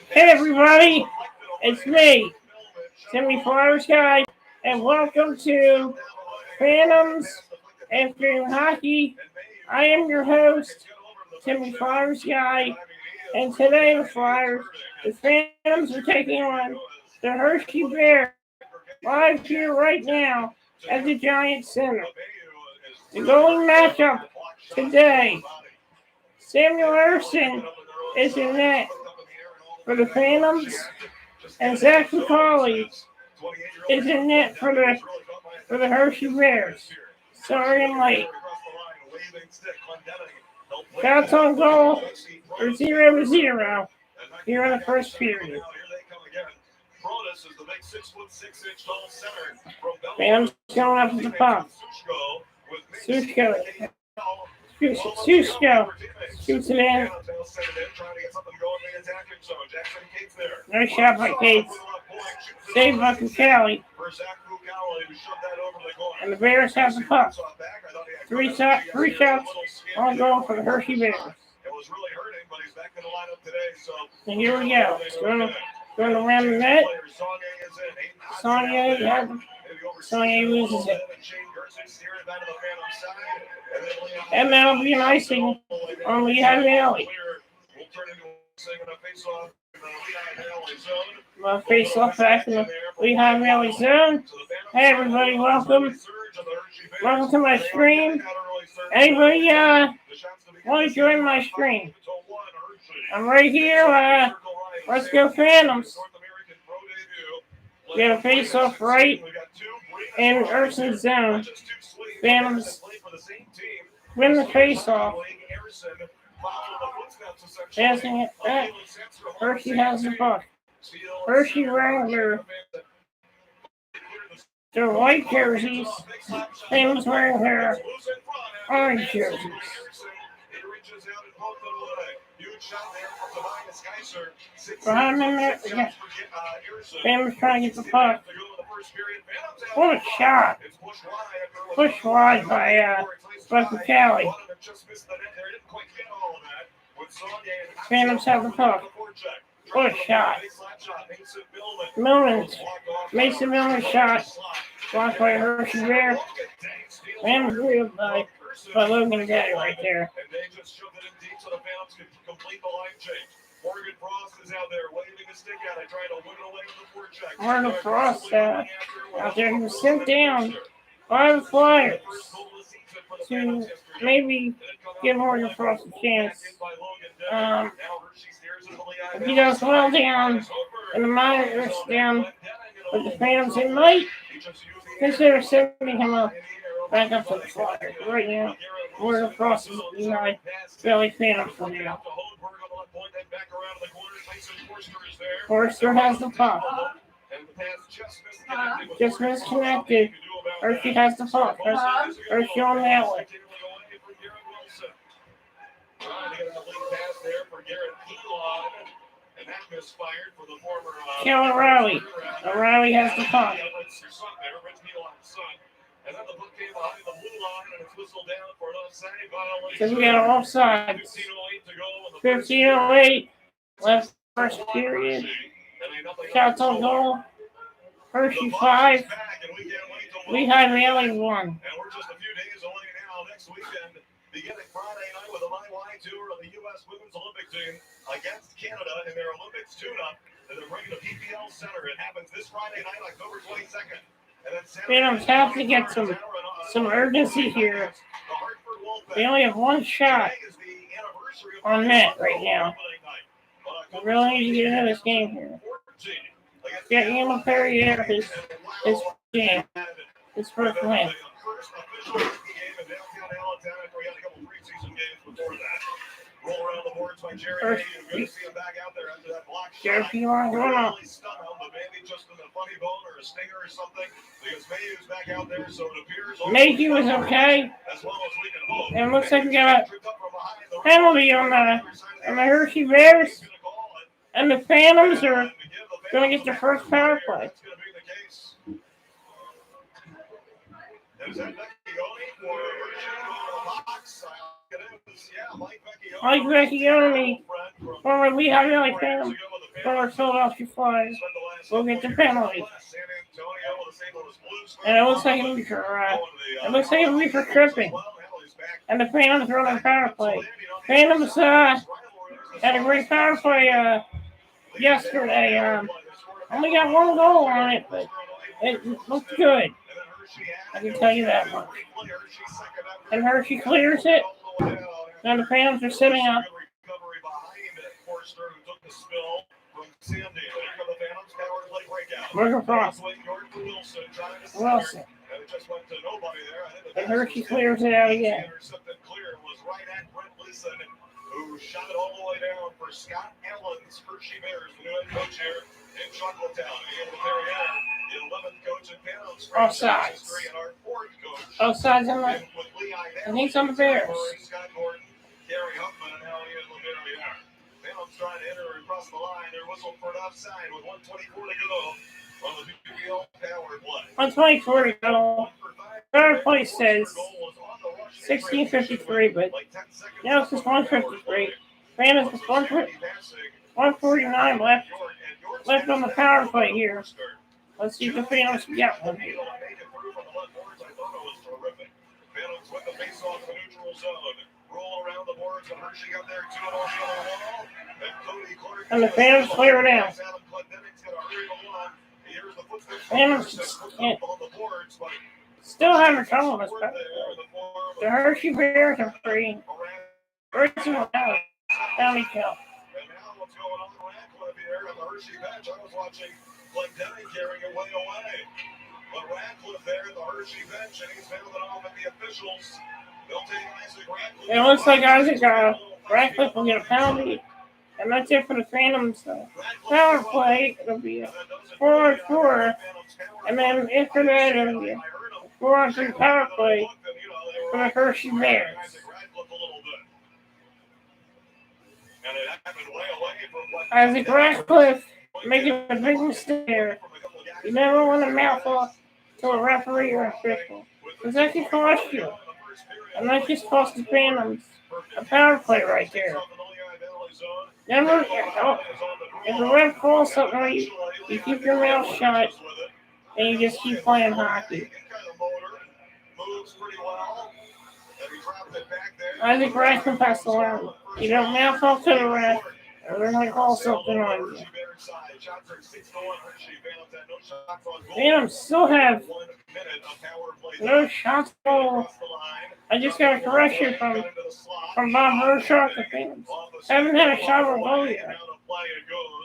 Hey everybody, it's me, Timmy Flowers Guy, and welcome to Phantoms Afternoon Hockey. I am your host, Timmy Flowers Guy, and today the Phantoms are taking on the Hershey Bears live here right now at the Giant Center. The goalie matchup today, Samuel Ersson is in net for the Phantoms, and Zach McCauley is in net for the Hershey Bears. Sorry I'm late. Shots on goal are 0-0 here in the first period. Phantoms going up to the puck. Sushko shoots it in. Nice shot by Cates. Saved by Kelly. And the Bears have the puck. Three shots on goal for the Hershey Bears. And here we go. It's going around the net. Sonye loses it. And that'll be an icing on Lehigh Valley. Well, face off back in the Lehigh Valley zone. Hey everybody, welcome. Welcome to my stream. Anybody want to join my stream? I'm right here. Let's go Phantoms. We got a face off right in Ersson's zone. Phantoms win the face off. Passing it back. Hershey has the puck. Hershey wearing their white jerseys. Phantoms wearing their orange jerseys. Behind them there, yeah. Phantoms trying to get the puck. What a shot. Pushed wide by Kelly. Phantoms have the puck. What a shot. Mason Millman's shot. Blocked by Hershey Bear. Phantoms reeled by Logan Day right there. Morgan Frost is out there waving a stick at it, trying to win it away with the forecheck. Morgan Frost out there, he was sent down by the Flyers to maybe give Morgan Frost a chance. If he does well down in the minors down with the Phantoms, it might consider sending him back up to the Flyers. Right now, Morgan Frost is behind Valley Phantoms for now. Forster has the puck. Just misconnected. Hershey has the puck. Hershey on the outlet. Kellen O'Reilly. O'Reilly has the puck. Because we got an offside. 15:08 left first period. Shots on goal. Hershey 5. Lehigh Valley 1. And we're just a few days away now. Next weekend, beginning Friday night with a bye tour of the U.S. Women's Olympic team against Canada in their Olympics tune-up. And they're bringing the PPL Center. It happens this Friday night, October 22nd. Phantoms have to get some urgency here. They only have one shot on net right now. They really need to get into this game here. Get Emil Perrier his game. His first win. First, Jared Pilon going up. Mayhew is okay. And it looks like we got a penalty on the Hershey Bears. And the Phantoms are going to get their first power play. Mike Vecchione, former Lehigh Valley Phantom, former Philadelphia Flyers, will get the penalty. And it looks like it'll be for tripping. And the Phantoms are on the power play. Phantoms had a great power play yesterday. Only got one goal on it, but it looked good. I can tell you that much. And Hershey clears it. Now the Phantoms are sitting up. Morgan Frost. Wilson. And Hershey clears it out again. Who shot it all the way down for Scott Allen's Hershey Bears, the new head coach here in Chocolatetown. And the very end, the 11th coach in Phantoms. Offsides. And our 4th coach. Offsides on the, and he's on the Bears. Scott Gordon, Gary Huffman, and now he is LeBaron. Phantoms trying to enter across the line. They're whistled for an offside with 1:24 to go on the PPL power play. 1:24 to go. Third place says 16:53, but now it's just 1:53. Phantoms is 1:49 left on the power play here. Let's see if the Phantoms can get one. Phantoms with the face off the neutral zone. Roll around the boards and Hershey up there, 2 on the wall. And the Phantoms clear it out. Phantoms still having trouble with this. The Hershey Bears are free. Hershey will have a bounty kill. And now what's going on Radcliffe here on the Hershey bench? I was watching Glendenning carrying it way away. But Radcliffe there at the Hershey bench, and he's handing it off at the officials. They'll take Isaac Radcliffe. It looks like Isaac Radcliffe will get a penalty. And that's it for the Phantoms power play. It'll be a 4-on-4. And then after that, it'll be a 4-on-3 power play for the Hershey Bears. Isaac Radcliffe making a big mistake there. You never want to mouth off to a referee or official, because that can cost you. And that just cost the Phantoms a power play right there. Never, if the ref calls something, you keep your mouth shut and you just keep playing hockey. Isaac Radcliffe has to learn. You don't mouth off to the ref, or they're going to call something on you. Phantoms still have no shots goal. I just got a correction from Bob Hershock. The Phantoms haven't had a shot on goal yet.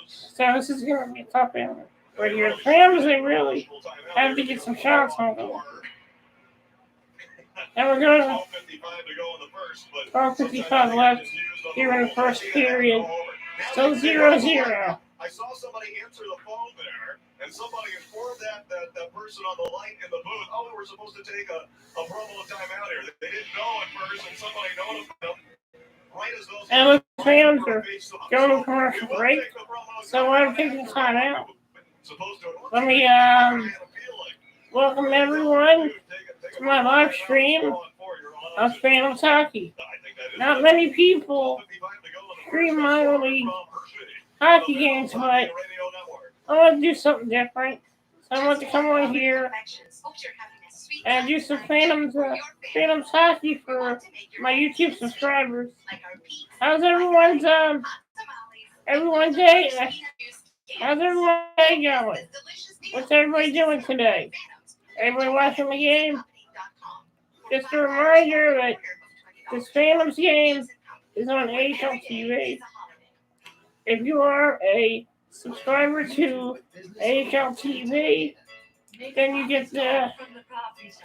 So this is going to be a tough battle. But here, the Phantoms, they really have to get some shots on goal. And we're going to 12:55 left here in the first period. Still 0-0. I saw somebody answer the phone there, and somebody informed that person on the light in the booth, we're supposed to take a promo timeout here. They didn't know at first, and somebody notified them. Right as those and the Phantoms are going to commercial break, so I'm taking time out. Let me welcome everyone to my live stream of Phantoms Hockey. Not many people stream minor league hockey games, but I want to do something different. So I want to come on here and do some Phantoms hockey for my YouTube subscribers. How's everyone's day? How's everyone's day going? What's everybody doing today? Everybody watching the game? Just a reminder that this Phantoms game is on AHL TV. If you are a subscriber to AHL TV, then you get the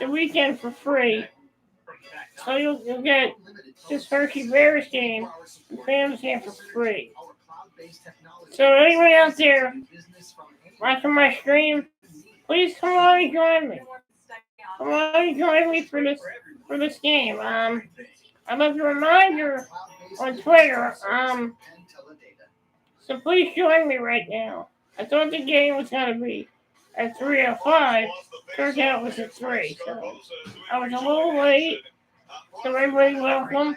weekend for free. So you'll get this Hershey Bears game, the Phantoms game for free. So anybody out there watching my stream, please come on and join me. Come on and join me for this game. I'd like to remind you on Twitter. So please join me right now. I thought the game was going to be at 3:05. Turned out it was at 3. So I was a little late. So everybody welcome.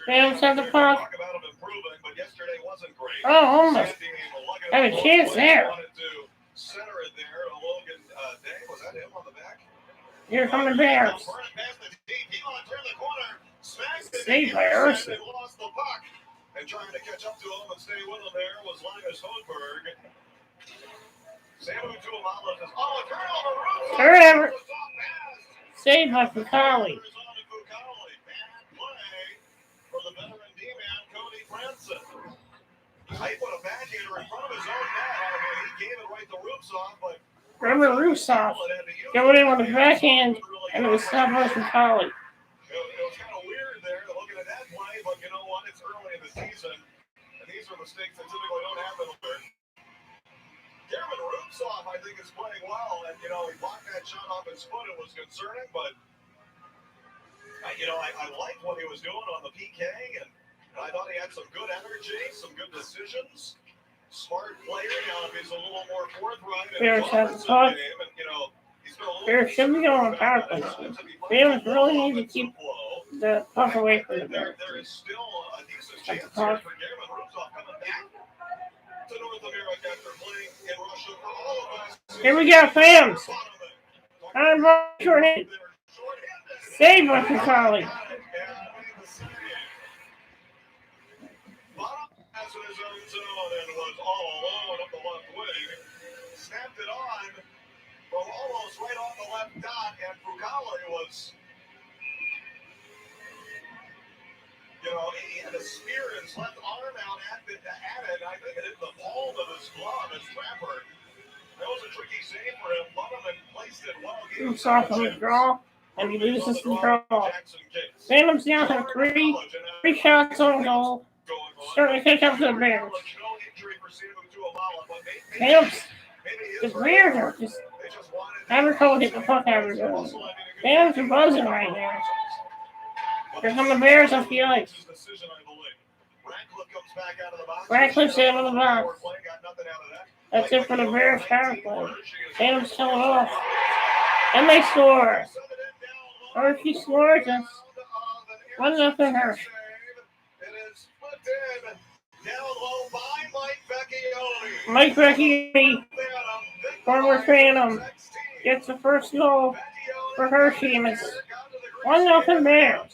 Phantoms have the puck. Oh, almost. Have a chance there. Here come the Bears. Saved by Urson. And trying to catch up to him and stay with him there was Linus Hodenberg. Samu Tuamala says, oh, a turnover. Turnover. Saved by Fucali. Bad play for the veteran D-man, Cody Franson. He put a backhander in front of his own net. I mean, he gave it right to Rubtsov, but Remember Rusoff going in with a backhand, and it was stopped by Fucali. It was kind of weird there looking at that play, but you know what? It's early in the season, and these are mistakes that typically don't happen there. German Rubtsov, I think, is playing well, and you know he blocked that shot off his foot. It was concerning, but I liked what he was doing on the PK, and I thought he had some good energy, some good decisions. Smart player. Now, if he's a little more forthright Bears have the puck. Bears should be on power play. Bears really need to keep the puck away from the Bears. There is still a decent Like chance the puck. for German Rubtsov coming back to North America after playing in Russia for all of us. Here we go, Phantoms. I'm short-handed. Saved by Fucali. In his own zone and was all alone up the left wing. Snapped it on from almost right on the left dot, and Fucali was, he had a spear in his left arm out at it. I think it hit the palm of his glove as Trapper. That was a tricky save for him. Butterman placed it well. Moves off on the draw, and he loses control. Phantoms now have three shots on goal. Starting to catch up to the Bears. Phantoms. The Bears are just having trouble getting the puck out of their zone. Phantoms are buzzing right now. Here come the Bears off the ice. Ratcliffe's out of the box. That's it for the Bears power play. Phantoms kill it off. And they score. Hershey scores us. 1-0 Hershey. Down low by Mike Vecchione. Mike Vecchione, former Phantom, gets the first goal for Hershey, and it's 1-0 Bears.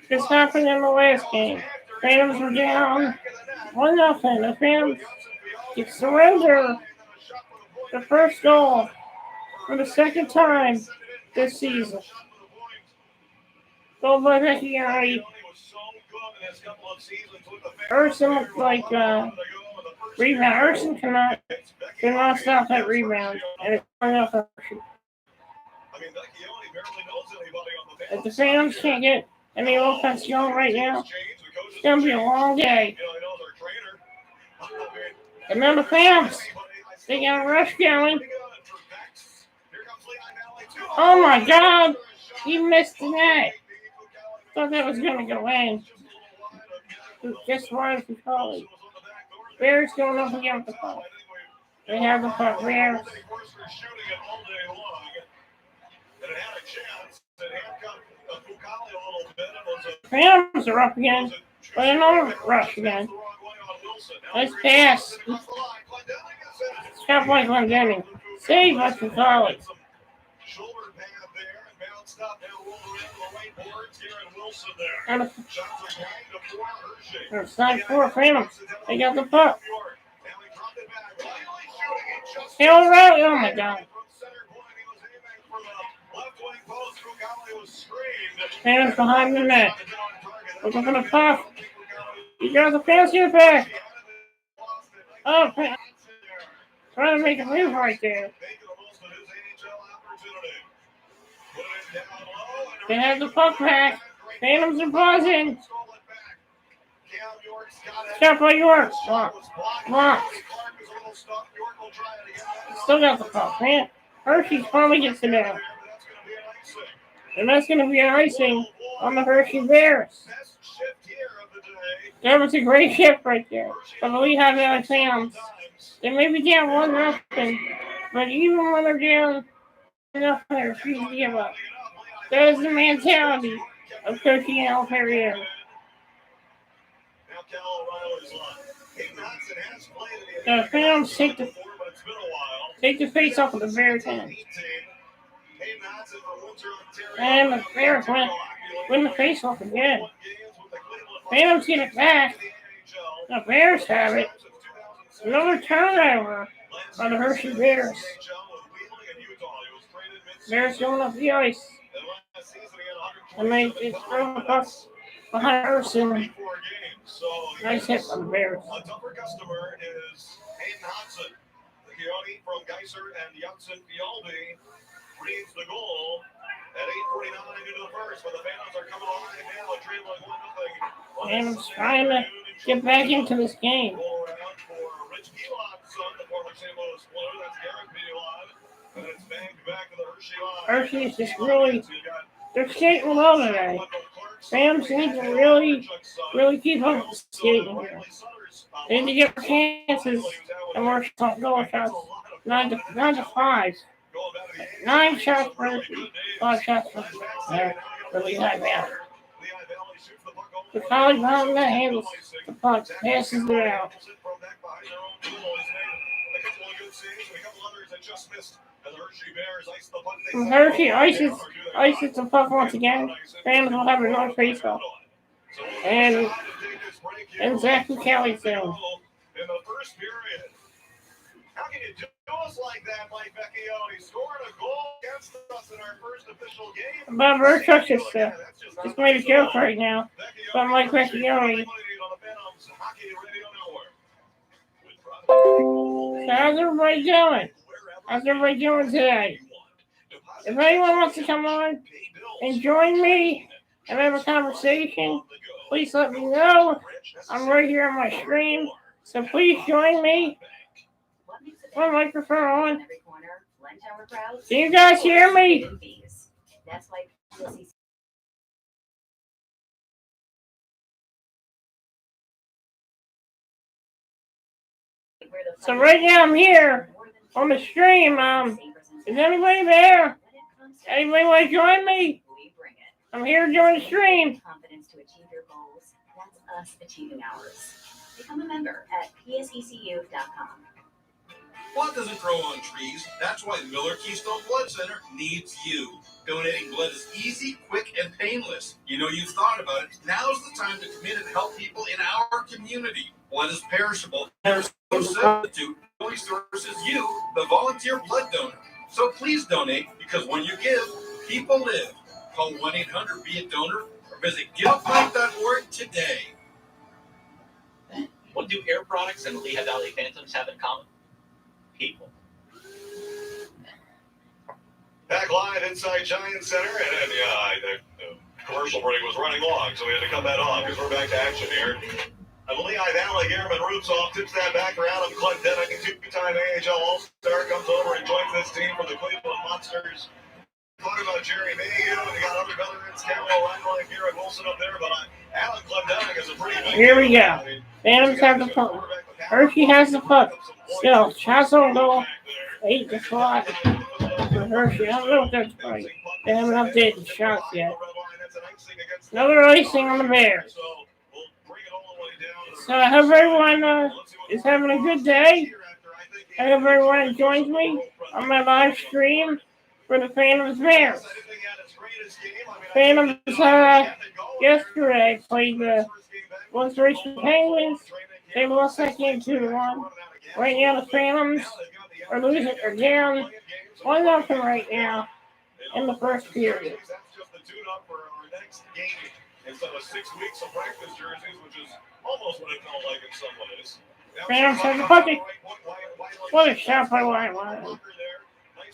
This happened in the last game. Phantoms were down 1-0. The Phantoms get surrender the first goal for the second time this season. Goal by Vecchione. Urson looked like rebound. Urson cannot stop that rebound, and it's going off Hershey. If the Phantoms can't get any offense going right now, it's going to be a long day. And then the Phantoms, they got a rush going. Oh my God, he missed the net. Thought that was going to go in. Just wanted to call it. Bears going up against the puck. They have the puck. Bears. Phantoms are up again. But another rush again. Nice pass. Stop like Glendenning. Save by Fucali. And it's time for Phantoms. They got the puck. Taylor Riley. Oh my God. Phantoms behind the net. Looking for the puck. You got the pass here back. Oh, trying to make a move right there. They have the puck back. Phantoms are buzzing. Shot by York. Block. Still got the puck. Man, Hershey finally gets it down. And that's going to be an icing on the Hershey Bears. That was a great shift right there. But the Lehigh Valley Phantoms, they may be down 1-0, but even when they're down 1-0, they refuse to give up. That is the mentality of coaching Al Perrier. The Phantoms take the face off of the Bears' hands. And the Bears win the face off again. Phantoms get it back. The Bears have it. Another turnover on the Hershey Bears. Bears going up the ice. And they throw the puck behind Urson. Nice hit from the Bears. A tougher customer is Hayden Hodson. The Coyote from Geiser and Janssen Fialdi reads the goal at 8:49 into the first, but the Phantoms are coming alive now, trailing 1-0. Phantoms trying to get back into this game. Roll around for Rich Elon's son, the former St. Louis Blue. That's Garrett Elon. And it's banged back to the Hershey line. Hershey is just they're skating well today. Phantoms need to really keep up with skating here. They need to get more chances and more goal shots. 9 to 5. 9 shots for Hershey. 5 shots for Lehigh Valley. The college mountain that handles the puck, passes it out. From Hershey ices the puck once again. Phantoms will have another face-off. And Zach Kelly's zone. In the first period. How can you do us like that, Mike Vecchione? Scored a goal against us in our first official game. Bob Burchuk just made a joke right now. But Mike Vecchione. So how's everybody doing? How's everybody doing today? If anyone wants to come on and join me and have a conversation, please let me know. I'm right here on my screen, so please join me. My microphone on. Can you guys hear me? So right now I'm here on the stream. Is anybody there? Anybody want to join me? I'm here during the stream. Confidence to achieve your goals. That's us achieving ours. Become a member at psecu.com. Blood doesn't grow on trees. That's why Miller Keystone Blood Center needs you. Donating blood is easy, quick, and painless. You know you've thought about it. Now's the time to come in and help people in our community. Blood is perishable. There's no substitute. The only source is you, the volunteer blood donor. So please donate, because when you give, people live. Call 1-800-BE-A-DONOR or visit giveapipe.org today. What do Air Products and Lehigh Valley Phantoms have in common? People. Back live inside Giant Center, and the commercial break was running long, so we had to cut that off because we're back to action here. And Lehigh Valley, German Rupsov tips that back around him. Clint Denick, a two-time AHL All-Star, comes over and joins this team for the Cleveland Monsters. Talking about Jerry Mayhew, and they got other veterans, Carol Reinwald, Garrett Wilson up there, but Alan Clint Denick is a pretty big Here we go. Phantoms have the puck. Hershey has the puck. Still, shots on goal. 8 to 5 for Hershey. I don't know if that's right. They haven't updated the shots yet. Another icing on the Bears. So I hope everyone is having a good day. I hope everyone joins me on my live stream for the Phantoms Bears. Phantoms yesterday played the Willits-Rayson Penguins. They lost that game 2-1. Right now the Phantoms are losing or down 1-0 right now in the first period. Instead of 6 weeks of practice jerseys, which is almost what it felt like in some ways. Phantoms have the puck. What a shot by Wyatt Riley.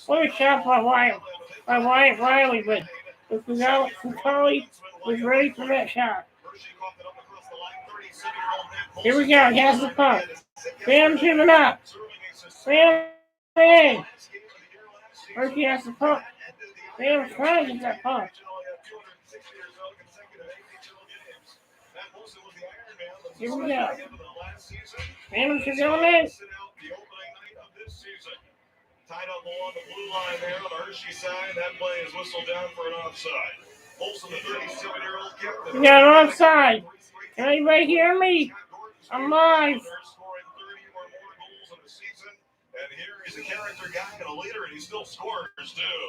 What a shot by Wyatt Riley, but Fucali was ready for that shot. Here we go. He has the puck. Phantoms giving up. Phantoms in. Hershey has the puck. Phantoms trying to get that puck. Here we go. Phantoms are going in. Tied up along the blue line there on the Hershey side. That play is whistled down for an offside. Olsen, the 37-year-old captain. We got an offside. Can anybody hear me? I'm live. Scoring 30 or more goals in the season. And here he's a character guy and a leader, and he still scores, too.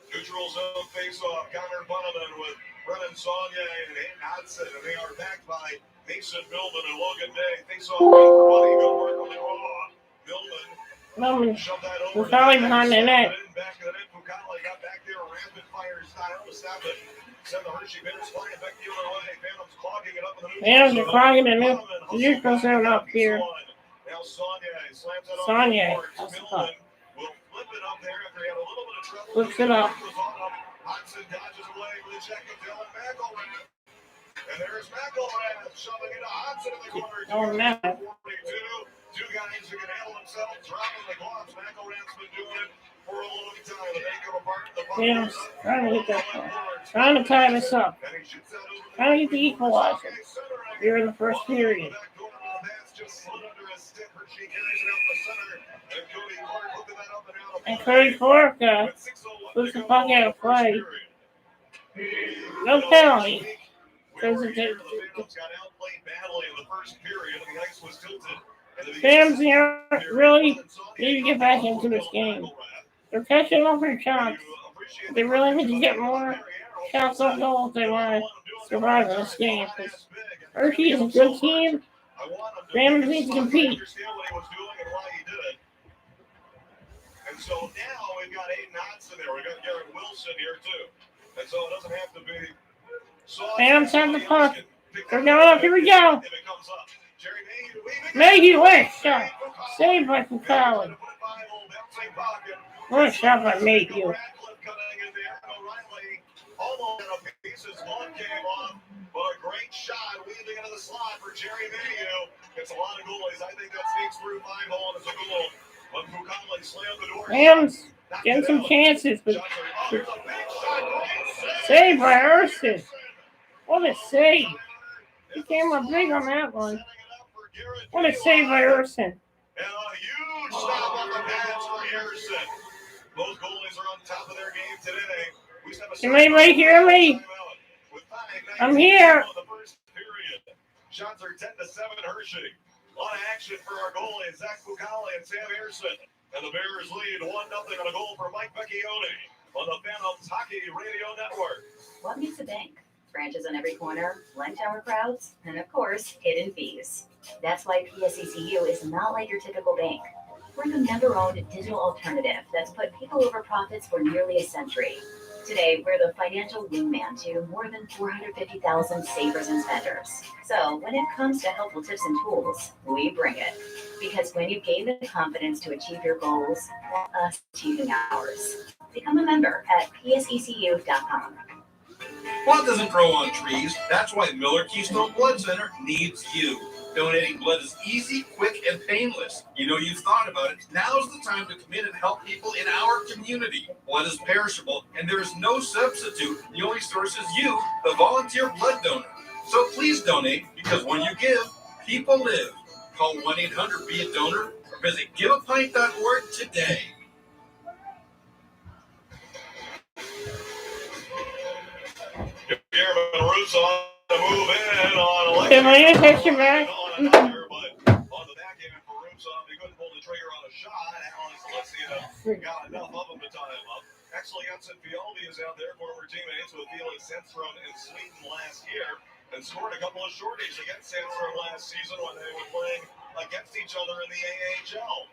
Neutral zone face-off. Connor Bunneman with Brennan Saunier and Hayden Hodson. And they are backed by Mason Millman and Logan Day. Face-off for Buddy. Good work on the draw. Millman shoved that over. We're probably behind the net. Back to the net. Fucale got back there, rapid-fire style to stop it. Send the Hershey Bears flying back the other way. Phantoms clogging it up in the neutral Phantoms are zone. clogging the neutral zone up here. Now Saunier slams it Saunier, on the that's the Millman will flip it up there after he had a little bit of trouble. Flips it up. Hodson dodges away with a check of Dylan McElrath. And there's McElrath shoving it to Hodson in the corner. Oh, no. 42. Two guys who can handle themselves, dropping the gloves. McElrath's been doing it for a long time. They come apart. The Yeah, trying to get that far. Trying to tie this up. Trying to get the equalizer here in the first period. And Cody Clark puts the puck out of play. No penalty. Phantoms really need to get back into this game. They're catching over shots. They really need to get more shots on goal if they want to survive in this game. Hershey is a good team. Phantoms need to compete. And so now we've got Hayden Hodson there. We've got Garrett Wilson here too. And so it doesn't have to be. Phantoms have the puck. They're going up. Here we go. Mayhew, what a shot. Saved by Fucale. What a shot by Mayhew. Almost out of pieces. One came off, but a great shot weaving into the slot for Jerry Mayhew. It's a lot of goalies. I think that sneaks through 5-hole as a goal. But Fucale slammed the door. Phantoms getting some chances, but saved by Urson. What a save. He came up big on that one. What a save by Urson. And a huge stop on the pads for Harrison. Those goalies are on top of their game today. Can anybody hear me? I'm here. Shots are 10-7 Hershey. A lot of action for our goalies, Zach Fucale and Sam Harrison. And the Bears lead 1-0 on a goal for Mike Vecchione on the Phantoms Hockey Radio Network. What makes a bank? Branches on every corner, Lime Tower crowds, and of course, hidden fees. That's why PSECU is not like your typical bank. We're the member-owned digital alternative that's put people over profits for nearly a century. Today, we're the financial wingman to more than 450,000 savers and spenders. So when it comes to helpful tips and tools, we bring it. Because when you gain the confidence to achieve your goals, let us achieving ours. Become a member at psecu.com. Blood doesn't grow on trees. That's why Miller Keystone Blood Center needs you. Donating blood is easy, quick, and painless. You know you've thought about it. Now's the time to come in and help people in our community. Blood is perishable, and there is no substitute. The only source is you, the volunteer blood donor. So please donate, because when you give, people live. Call 1-800-BE-A-DONOR or visit giveapint.org today. German Roots on the move in on Can I get a picture back? On the back end for Rootsov, they couldn't pull the trigger on a shot. Alex Alexia got enough of them to tie him up. Actually, Jensen Fialdi is out there, former teammates with Felix Sandstrom in Sweden last year, and scored a couple of shorties against Sandstrom last season when they were playing against each other in the AHL.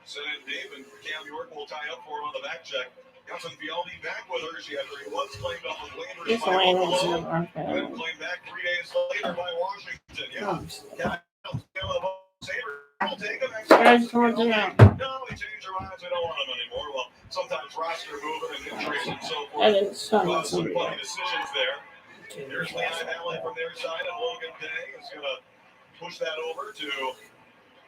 So Dave and Cam York will tie up for him on the back check. Jensen Fialdi back with Hershey after he was claimed off of waivers This by lane Buffalo, is and then claimed back 3 days later by Washington. Yeah. Guys, towards the net. No, we changed our minds. We don't want them anymore. Well, sometimes roster movement and injuries and so I forth didn't stop cause some somebody funny else. decisions there. Here's Lehigh Valley from their side, and Logan Day is going to push that over to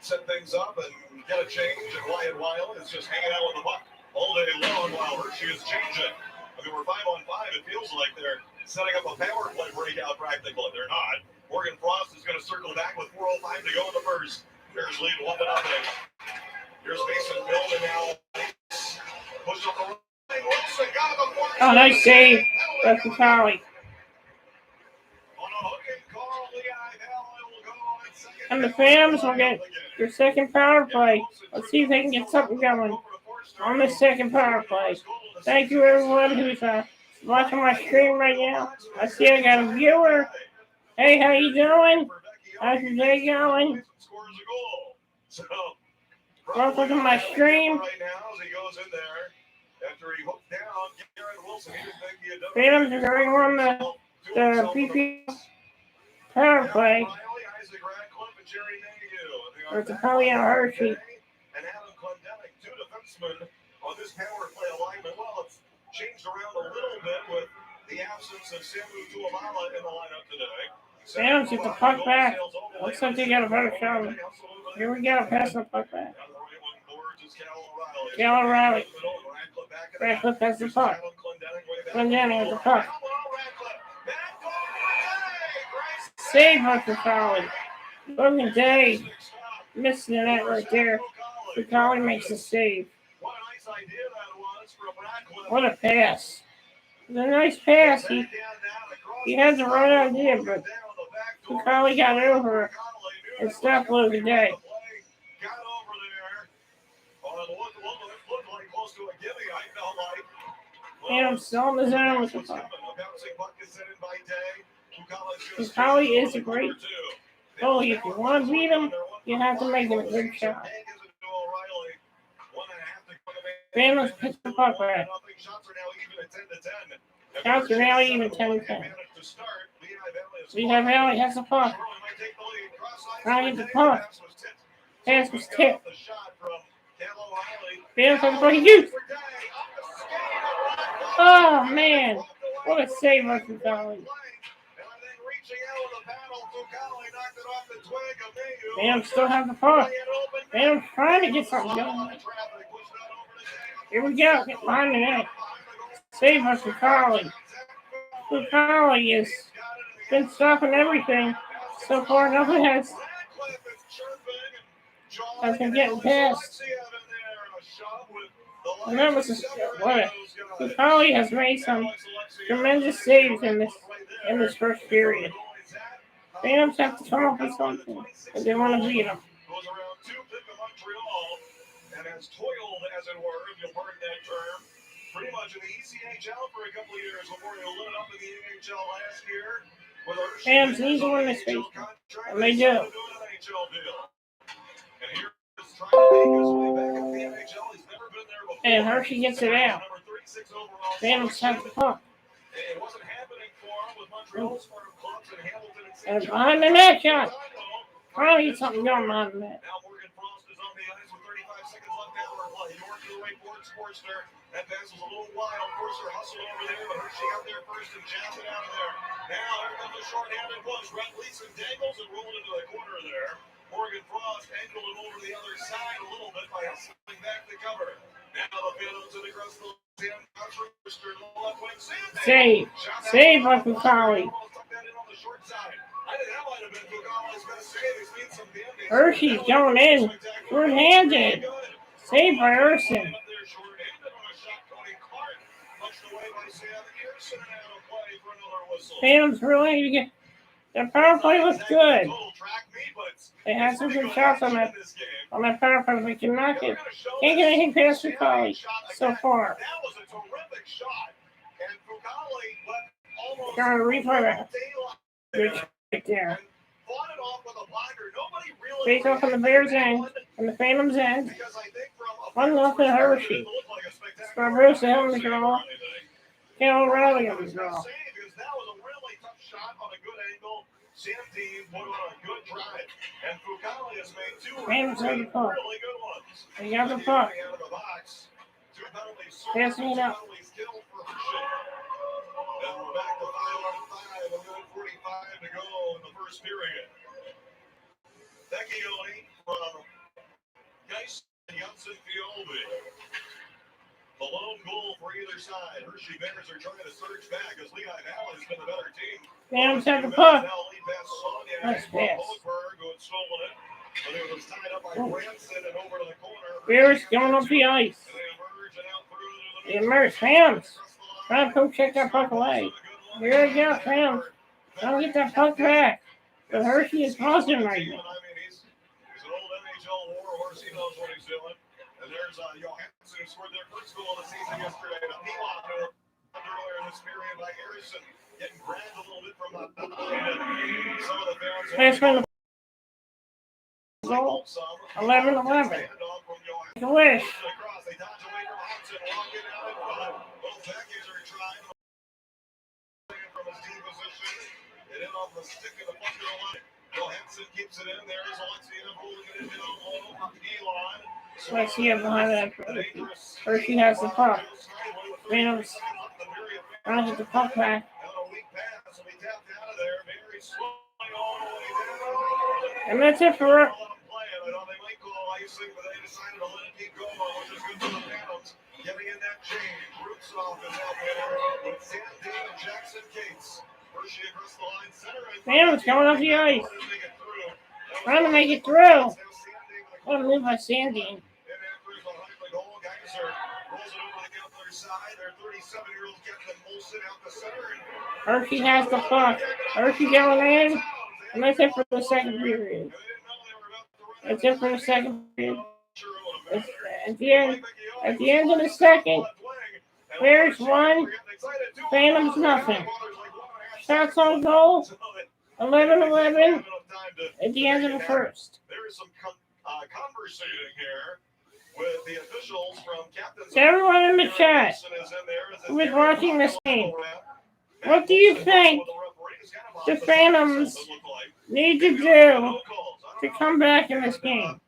set things up and get a change. And Wyatt Weil is just hanging out with the puck all day long while Hershey is changing. I mean, we're 5-on-5. It feels like they're setting up a power play breakout practically. They're not. Morgan Frost is going to circle back with 4:05 to go in the first. Bears lead 1-0. Here's Mason Millman now. Oh, nice save by Fucali. And the Phantoms will get their second power play. Let's see if they can get something going on the second power play. Thank you, everyone who's watching my stream right now. I see I got a viewer. Hey, how you doing? How's your day going? Welcome to my stream. Phantoms are going on the PP power play. Or it's probably a Hershey. And Adam Clendenning, two defensemen on this power play alignment. Well, it's changed around a little bit with the absence of Samu Tuamala in the lineup today. Phantoms get the puck back. Looks like they got a better shot. Here we go, pass the puck back. Cal O'Reilly. Radcliffe has the puck. Clendenning with the puck. Save by Fucali. Logan Day missed the net right there. Fucali makes the save. What a pass. It was a nice pass. He had the right idea, but Fucali got over and stopped Logan Day. And I'm still in the zone with the puck. Fucali is a great goalie. If you want to beat him, you have to make him a good shot. Phantoms pitch the puck back. Shots are now even 10-10. Lehigh Valley has the puck. Trying to get the puck. Pass was tipped. Phantoms has the puck. Huge! Oh, man. What a save by Fucali. Phantoms still have the puck. Phantoms trying to get something going. Here we go. Get behind the net. Save by Fucali. Fucali has been stopping everything. So far, nothing has been getting past. And that was what Fucali has made some tremendous saves in this first period. Phantoms have to come up with something if they want to beat them. And has toiled, as it were, if you'll pardon that term, pretty much in the ECHL for a couple of years before he lit up in the AHL last year. Phantoms need to win this game, and they do. And Hershey gets it out. Phantoms have the puck. And behind the net shot. Trying to get something going behind the net. That pass was a little wild. Mercer hustled over there, but Hershey got there first and jabbed it out of there. Now here comes a short-handed push. Brett Leeson dangles and rolled into the corner there. Morgan Frost angled him over the other side a little bit by hustling back to cover. Now the Phantoms in the crest of the Save. Save by Fucali. Hershey's going in. Short-handed. Save by Urson. Phantoms really need to get their power play looks good. They had some good shots on that power play, but they cannot get can't get anything past Fucali so far. Trying to replay that. Good right there. Face off on the Bears' end and the Phantoms' end. 1-0 Hershey. Barbosa having the draw. Cal O'Reilly on the draw. That was a really tough shot on a good angle. Sam Dean put on a good drive. And Fucali has made two really good ones. They got the puck. Passing it up. Now we're back to 5-on-5. A minute 45 to go in the first period. Vecchione from Geist and Janssen Fiolvi. The lone goal for either side. Hershey Bears are trying to surge back as Lehigh Valley has been the better team. Phantoms have the puck. Nice pass. Who had stolen it, but it was tied up by Branson and over to the corner. Bears going up the ice. They emerge. Phantoms Trying to poke check that puck away. Here we go, Phantoms. Trying to get that puck back. But Hershey is buzzing right now. He's an old NHL warhorse. He knows what he's doing. And there's Johansson, who scored their first goal of the season yesterday. The Milan earlier in this period by Harrison, getting grabbed a little bit from behind. Some of the fans. That's been the goal. 11-11. Make a wish. They dodge away from Hudson, walking out in front. Both Beckies are trying from his deep position. It in off the stick of the puck to the line. Johansson keeps it in. There is Alexia rolling it in low. Elon. Let's see it behind that. Hershey has the puck. Phantoms trying to get the puck back. And that's it for Getting in that change, Rutzoff is out there with Sam David, Jackson Cates. Hershey across the line, center. Phantoms going up the ice. Trying to make it through. What a move by Sandine. Hershey has the puck. Hershey going in. And that's it for the second period. That's it for the second period. At the end of the second, Bears 1, Phantoms nothing. Shots on goal, 11-11 at the end of the first. There is some conversating here with the officials from Captain's. So everyone in the chat who is watching this game, what do you think the Phantoms need to do to come back in this game?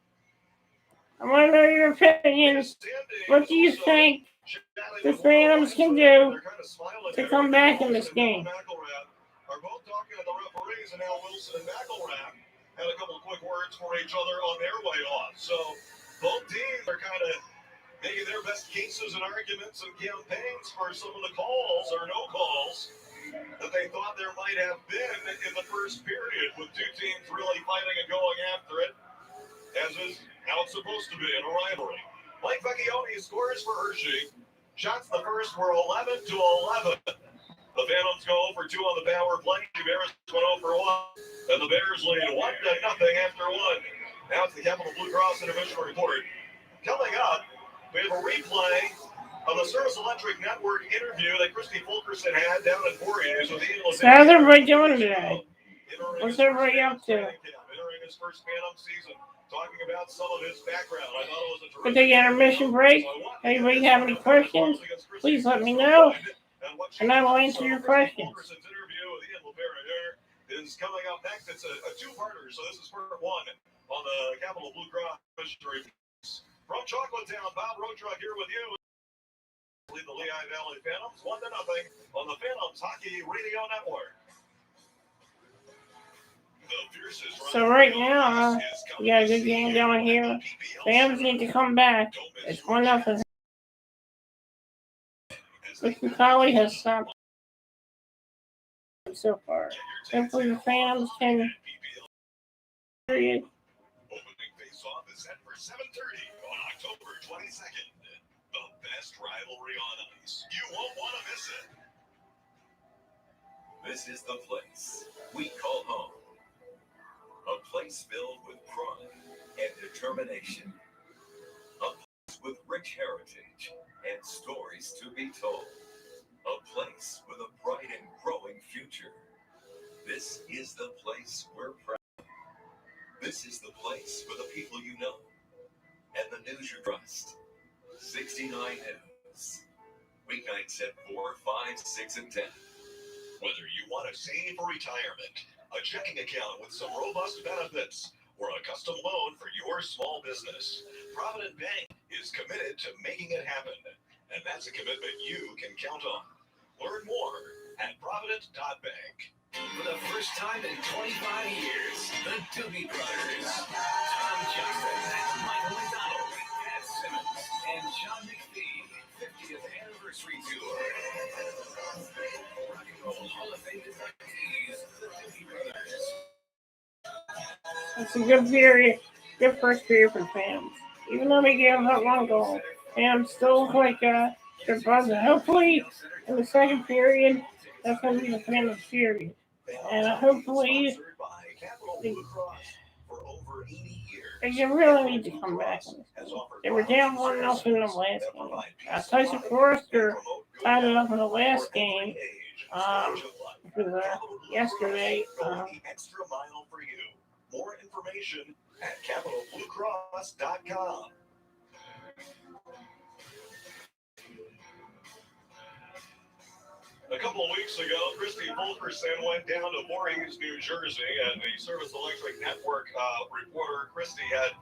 I want to know your opinions. What do you think the Phantoms can do to come back in this game? Are both talking to the referees, and now Wilson and McElrath had a couple of quick words for each other on their way off. So both teams are kind of making their best cases and arguments and campaigns for some of the calls or no calls that they thought there might have been in the first period, with two teams really fighting and going after it, as is how it's supposed to be in a rivalry. Mike Vecchione scores for Hershey. Shots the first were 11-11. The Phantoms go 0 for 2 on the power play. Bears went 0 for 1. And the Bears lead 1-0 after 1. Now it's the Capital Blue Cross Intermission Report. Coming up, we have a replay of the Service Electric Network interview that Christy Fulkerson had down in Voorhees with Ian Levine. So how's everybody doing today? What's everybody up to? Entering his first Phantom season, talking about some of his background. I thought it was a We'll take an intermission break. Anybody have any questions? Please let me know, and I will answer your questions. Interview with Ian Levine is coming up next. It's a two-parter, so this is part 1 on the Capital Blue Cross Missionary. From Chocolate-Town, Bob Rotrug here with you. Lead the Lehigh Valley Phantoms 1-0 on the Phantoms Hockey Radio Network. So right now, we got a good game going here. Phantoms need to come back. It's 1-0. Which McCauley has stopped so far. Hopefully the Phantoms can. Period. Opening face-off is set for 7:30 on October 22nd. The best rivalry on ice. You won't want to miss it. This is the place we call home. A place filled with pride and determination. A place with rich heritage and stories to be told. A place with a bright and growing future. This is the place we're proud. This is the place for the people you know and the news you trust. 69 News. Weeknights at 4, 5, 6, and 10. Whether you want to save for retirement, a checking account with some robust benefits, or a custom loan for your small business, Provident Bank is committed to making it happen. And that's a commitment you can count on. Learn more at Provident.bank. For the first time in 25 years, the Doobie Brothers, Tom Johnson, Michael McDonald, Pat Simmons, and John McPhee, 50th Anniversary Tour. Rock and Roll Hall of Fame inductees, the Doobie Brothers. It's a good period. Good first period for the Phantoms. Even though they gave up one goal, Phantoms still look like They're buzzing. Hopefully, in the second period, that's going to be the Phantom series. And hopefully, they really need to come back. They were down 1-0 in the last game. Tyson Forrester tied it up in the last game. It was yesterday. Extra mile for you. More information at capitalbluecross.com. A couple of weeks ago, Christy Fulkerson went down to Voorhees, New Jersey, and the Service Electric Network reporter Christy had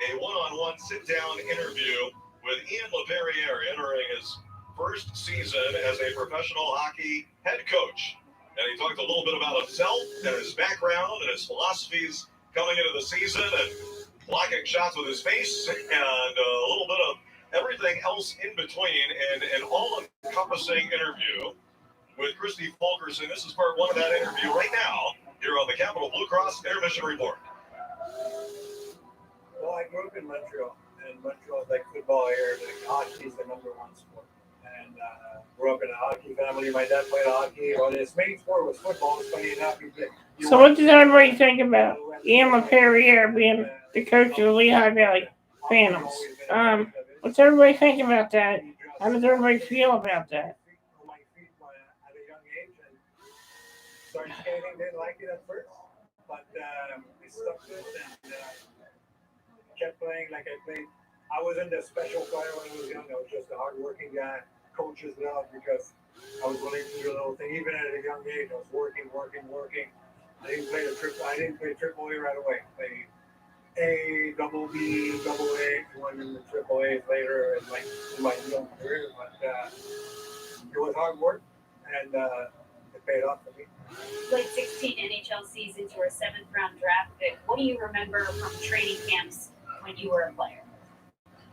a one-on-one sit-down interview with Ian LePerriere, entering his first season as a professional hockey head coach. And he talked a little bit about himself and his background and his philosophies coming into the season and blocking shots with his face and a little bit of everything else in between, and an all-encompassing interview with Christy Fulkerson. This is part one of that interview right now here on the Capital Blue Cross Intermission Report. Well, I grew up in Montreal, and Montreal is like football here. Like hockey is the number one sport. And grew up in a hockey family. My dad played hockey. Well, his main sport was football. It's funny enough. So what does everybody think about Ian LePerriere being the coach of the Lehigh Valley Phantoms? What's everybody think about that? How does everybody feel about that? Started skating, didn't like it at first, but I stuck to it and kept playing like I played. I wasn't a special player when I was young. I was just a hard-working guy. Coaches loved because I was willing to do a little thing. Even at a young age, I was working. I didn't play triple A right away. I played A, double B, double A, and went into triple A's later in my young career. But it was hard work, and it paid off for me. Played 16 NHL seasons. You were a 7th-round draft pick. What do you remember from training camps when you were a player?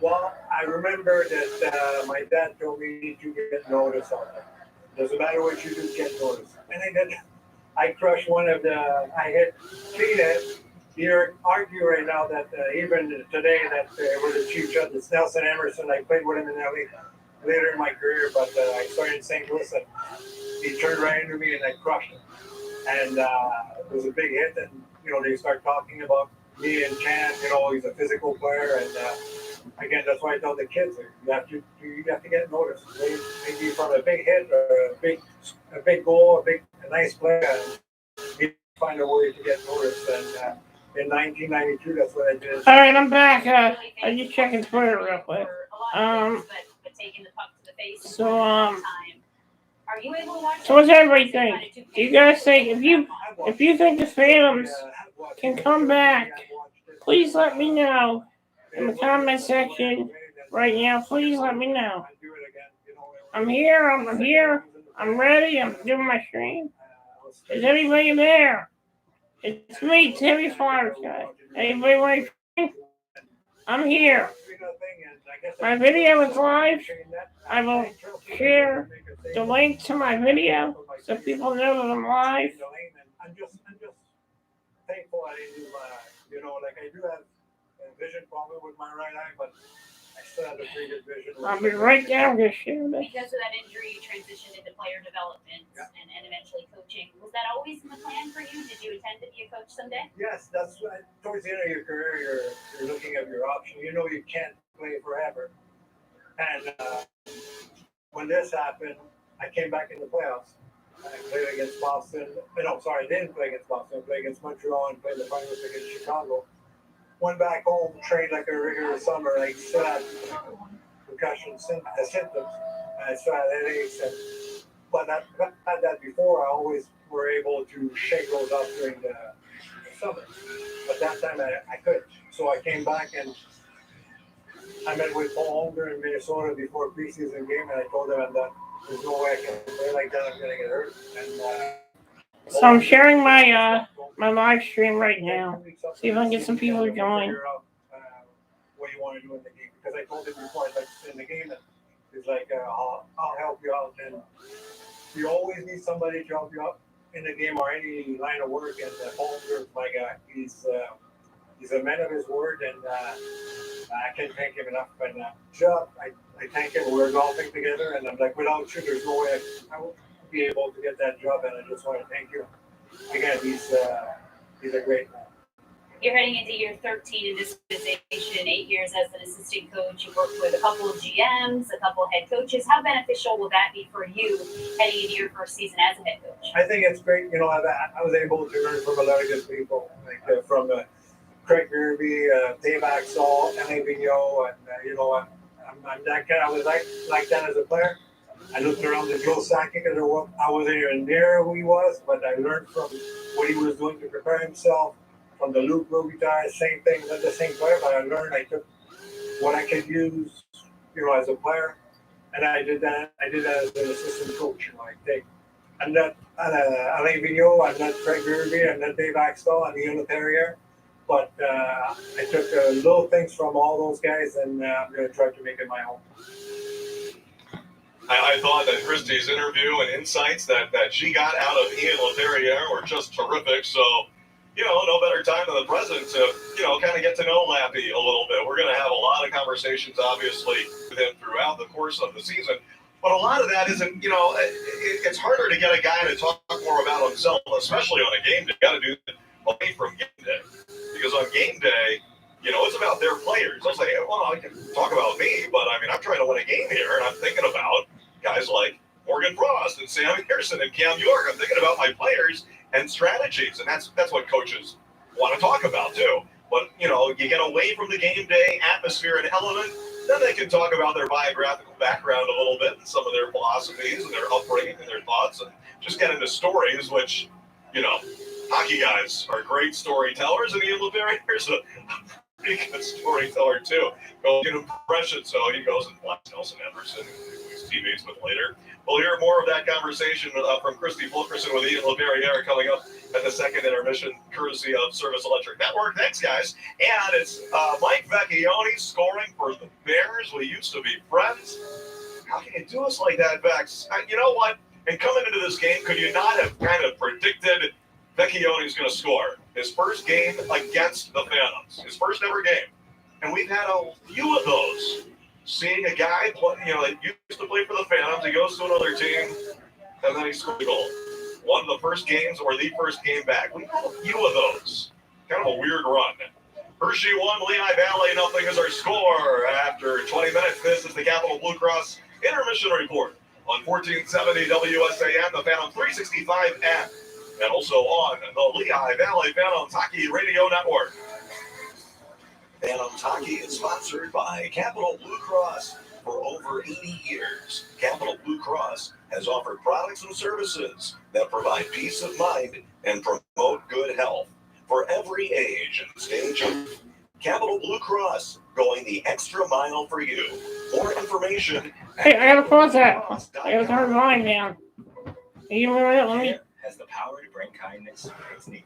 Well, I remember that my dad told me to get noticed on it. Doesn't matter what you do, get noticed. And I did. I crushed one of the. I hit Cletus. You're arguing right now that even today that it was a cheap shot. It's Nelson Emerson. I played with him in LA later in my career, but I started in St. Louis and he turned right into me and I crushed him. And it was a big hit. And they start talking about me and Chan. He's a physical player and. Again, that's why I tell the kids you have to get noticed. Maybe from a big hit or a big goal, a nice play, you find a way to get noticed. And in 1992, that's what I did. All right, I'm back. I just checking Twitter real quick. So what's everybody think? Do you guys think if you think the Phantoms can come back, please let me know. In the comment section right now, please let me know. I'm here. I'm ready. I'm doing my stream. Is anybody there? It's me, Timmy Flowers guy. Anybody want to? I'm here. My video is live. I will share the link to my video so people know that I'm live. I'm just thankful I didn't do like I do have vision problem with my right eye, but I still have a pretty good vision. I'll be right down this year. Because of that injury, you transitioned into player development and eventually coaching. Was that always in the plan for you? Did you intend to be a coach someday? Yes, that's what, towards the end of your career, you're looking at your option. You can't play forever. And when this happened, I came back in the playoffs. I played against Boston. I didn't play against Boston. I played against Montreal and played the finals against Chicago. Went back home, trained like a regular summer. I still had concussion symptoms. I still had headaches. But I had that before. I always were able to shake those off during the summer. But that time I couldn't. So I came back and I met with Paul Holmgren in Minnesota before a preseason game. And I told him that there's no way I can play like that. I'm going to get hurt. And so I'm sharing my live stream right now. See if I can get some people to join. What you want to do in the game? Because I told him before, I'd like to stay in the game. And he's like, I'll help you out. And you always need somebody to help you out in the game or any line of work. And Holmgren's my guy. He's a man of his word. And I can't thank him enough. But Chuck, I thank him. We're golfing together, and I'm like, without you, there's no way I would be able to get that job. And I just want to thank you again. He's a great man. You're heading into year 13 in this organization, 8 years as an assistant coach. You've worked with a couple of GMs, a couple of head coaches. How beneficial will that be for you heading into your first season as a head coach? I think it's great. You know, I was able to learn from a lot of good people, like from Craig Irby, Dave Axel, Alain Vigneault, and you know, I'm that kind. I was like that as a player. I looked around at Joe Sakic, and I wasn't even near who he was, but I learned from what he was doing to prepare himself. From the Luke Robitaille, same thing, not the same player, but I learned. I took what I could use, you know, as a player, and I did that. I did that as an assistant coach. You know, I'm not Alain Vigneault, I'm not Craig Irby, I'm not Dave Axtell, I'm Ian Terrier. But I took little things from all those guys, and I'm going to try to make it my own. I thought that Christie's interview and insights that she got out of Ian Laperriere were just terrific. So, you know, no better time than the present to, you know, kind of get to know Lappy a little bit. We're going to have a lot of conversations, obviously, with him throughout the course of the season. But a lot of that isn't, you know, it's harder to get a guy to talk more about himself, especially on a game day. You got to do it away from game day. Because on game day, you know, it's about their players. I'll say, well, I can talk about me, but I mean, I'm trying to win a game here, and I'm thinking about guys like Morgan Frost and Sam Pearson and Cam York. I'm thinking about my players and strategies, and that's what coaches want to talk about too. But you know, you get away from the game day atmosphere and element, then they can talk about their biographical background a little bit and some of their philosophies and their upbringing and their thoughts, and just get into stories, which, you know, hockey guys are great storytellers, and Ian Laperriere's a pretty good storyteller too. Go get impressions, so he goes and watches Nelson Everson, who he's teammates with later. We'll hear more of that conversation from Christy Fulkerson with Ian Laperriere coming up at the second intermission, courtesy of Service Electric Network. Thanks, guys. And it's Mike Vecchione scoring for the Bears. We used to be friends. How can you do us like that, Vex? You know what? And coming into this game, could you not have kind of predicted Vecchione's going to score his first game against the Phantoms, his first ever game? And we've had a few of those. Seeing a guy play, you know, that used to play for the Phantoms, he goes to another team, and then he scores a goal. One of the first games or the first game back. We've had a few of those. Kind of a weird run. Hershey 1, Lehigh Valley 0 is our score after 20 minutes. This is the Capital Blue Cross Intermission Report on 1470 WSAN, the Phantom 365 app, and also on the Lehigh Valley Phantoms Hockey Radio Network. Phantoms Hockey is sponsored by Capital Blue Cross. For over 80 years, Capital Blue Cross has offered products and services that provide peace of mind and promote good health for every age and stage. Capital Blue Cross, going the extra mile for you. More information. Hey, I gotta pause that. I gotta turn the line down. Let me. Has the power to bring kindness where it's needed.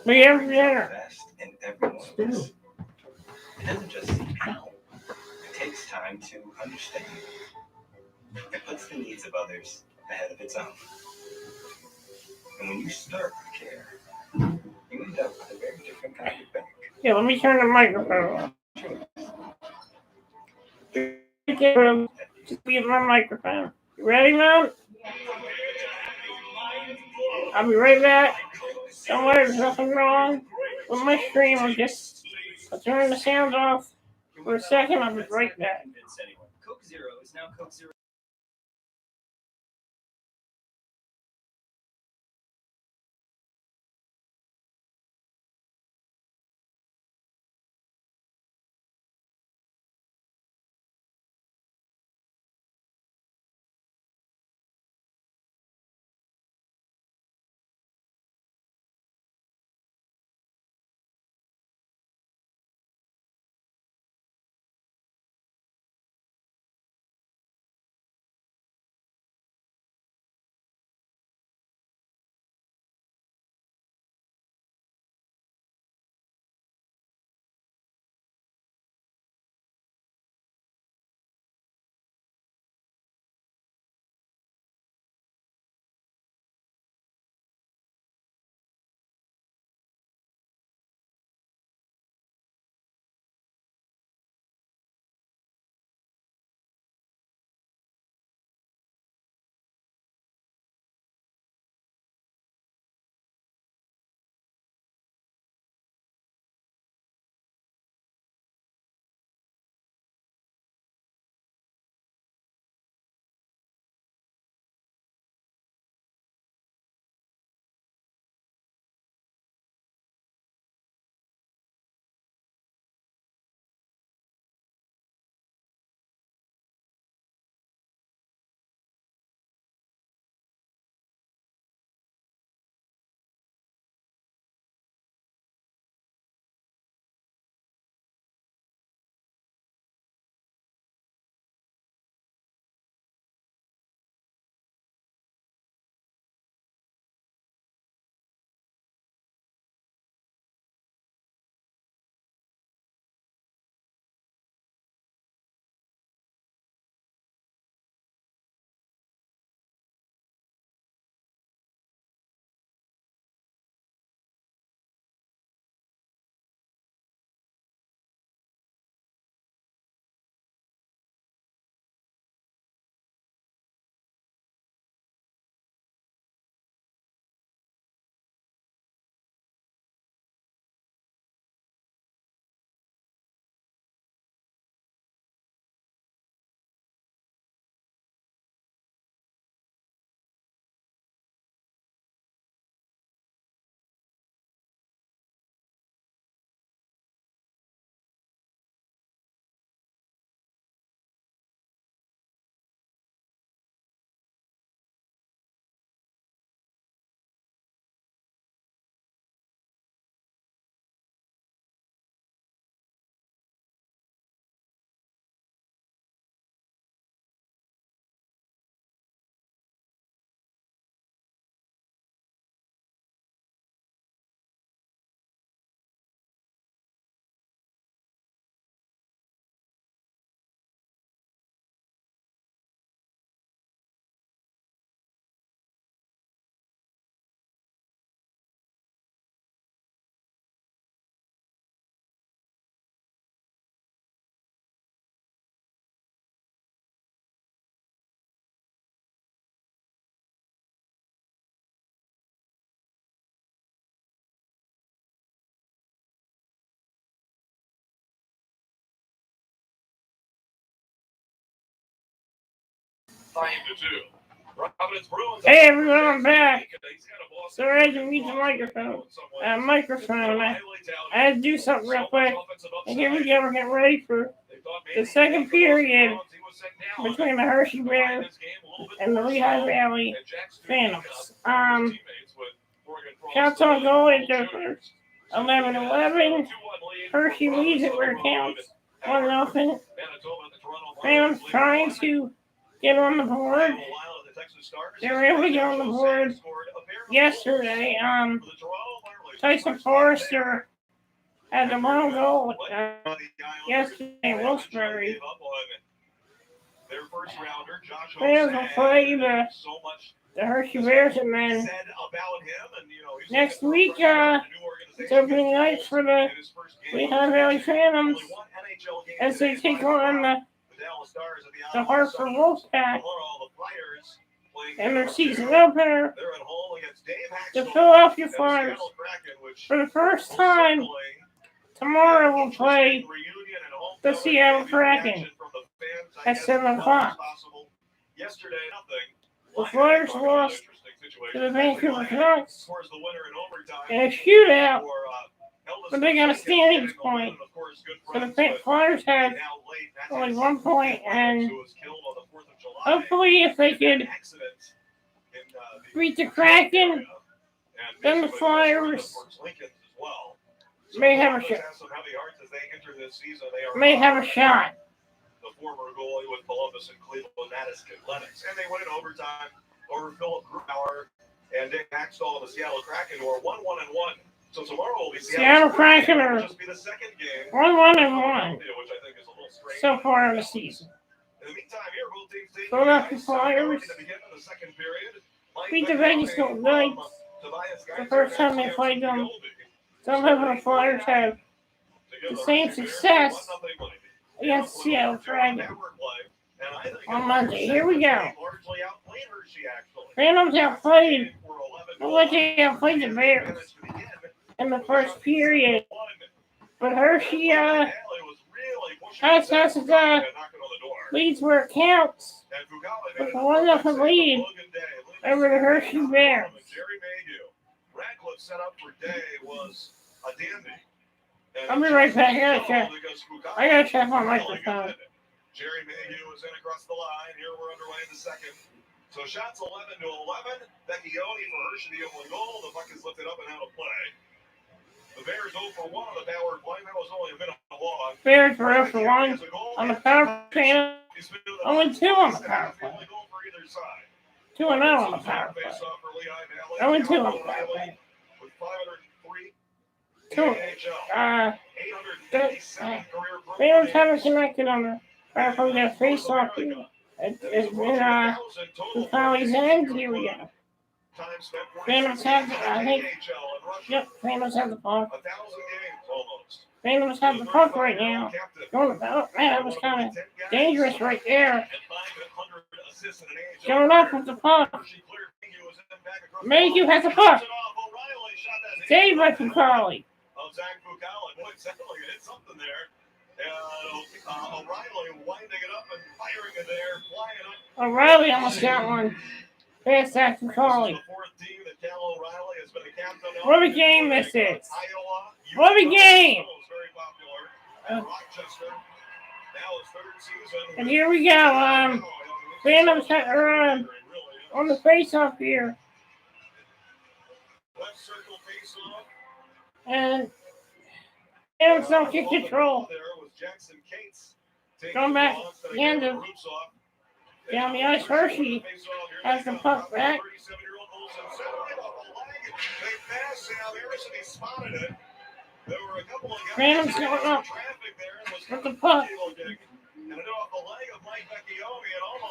We have dinner. Best in everyone. It doesn't just seem how. It takes time to understand. It puts the needs of others ahead of its own. And when you start with care, you end up with a very different kind of bank. Yeah, let me turn the microphone on. Just be my microphone. You ready, man? I'll be right back. Don't worry, there's nothing wrong with my stream. I'll turn the sound off for a second. I'll be right back. Coke Zero is now Coke Zero. Hey everyone, I'm back. Sorry I had to mute the microphone. I had to do something real quick. And here we go, we're getting ready for the second period between the Hershey Bears and the Lehigh Valley Phantoms. Counts on goal at the first 11-11. Hershey leads it where it counts. 1-0. Phantoms trying to get on the board. They were able to get on the board yesterday. Tyson Forrester had the long goal yesterday in Wilkes-Barre. Phantoms will play the Hershey Bears, and then next week, it's opening night for the Lehigh Valley Phantoms as they take on the Hartford Wolfpack in their season opener. The Philadelphia Flyers, for the first time, tomorrow will play the Seattle Kraken at 7 o'clock. The Flyers lost to the Vancouver Canucks in a shootout, but they got a standings point. So the Flyers had only 1 point, and hopefully if they could beat the Kraken, then the Flyers may have a shot. The former goalie with Columbus and Cleveland, Madison Lennox. And they went in overtime over Philip Grubauer and Dick Maxwell of the Seattle Kraken, who are 1-1-1. So tomorrow will be Seattle Kraken are just be the second game. 1-1-1 Which I think is a little strange. so far in the season. In the meantime, here, both teams take Philadelphia Flyers beat the Vegas Golden Knights the first time they played them. Somehow the Flyers have the same success against Seattle Kraken on Monday. Here we go. Phantoms outplayed, they outplayed the Bears in the first period, but Hershey has leads where it counts with a 1-0 lead over the Hershey Bears. Radcliffe set up for Day was a dandy. I'll be right back. I gotta check my microphone. Jerry Mayhew is in across the line. Here we're underway in the second. So shots 11-11. Becky Yoni for Hershey, the only goal. The puck is lifted up and out of play. The Bears 0 for 1 on the power play. That was only a minute long. Bears were 0 for 1 on the power play. 0-2 on the power play. 2-0 on the power play. 0-2 on the power play. Phantoms haven't connected on the power play. Their face-off. It's been the Follies end. Here we go. Phantoms have Phantoms have the puck. Phantoms have the puck right now. Going about, man, that was kind of dangerous right there. Going up with the puck. Mayhew has the puck. Saved by Fucali. O'Reilly almost got one. Pass that to Fucali. What a game this is. What a game. And here we go. Phantoms are on the face-off here. And Phantoms don't get control. Going back to the end of down the ice. Hershey has the puck back. Phantoms going up with the puck.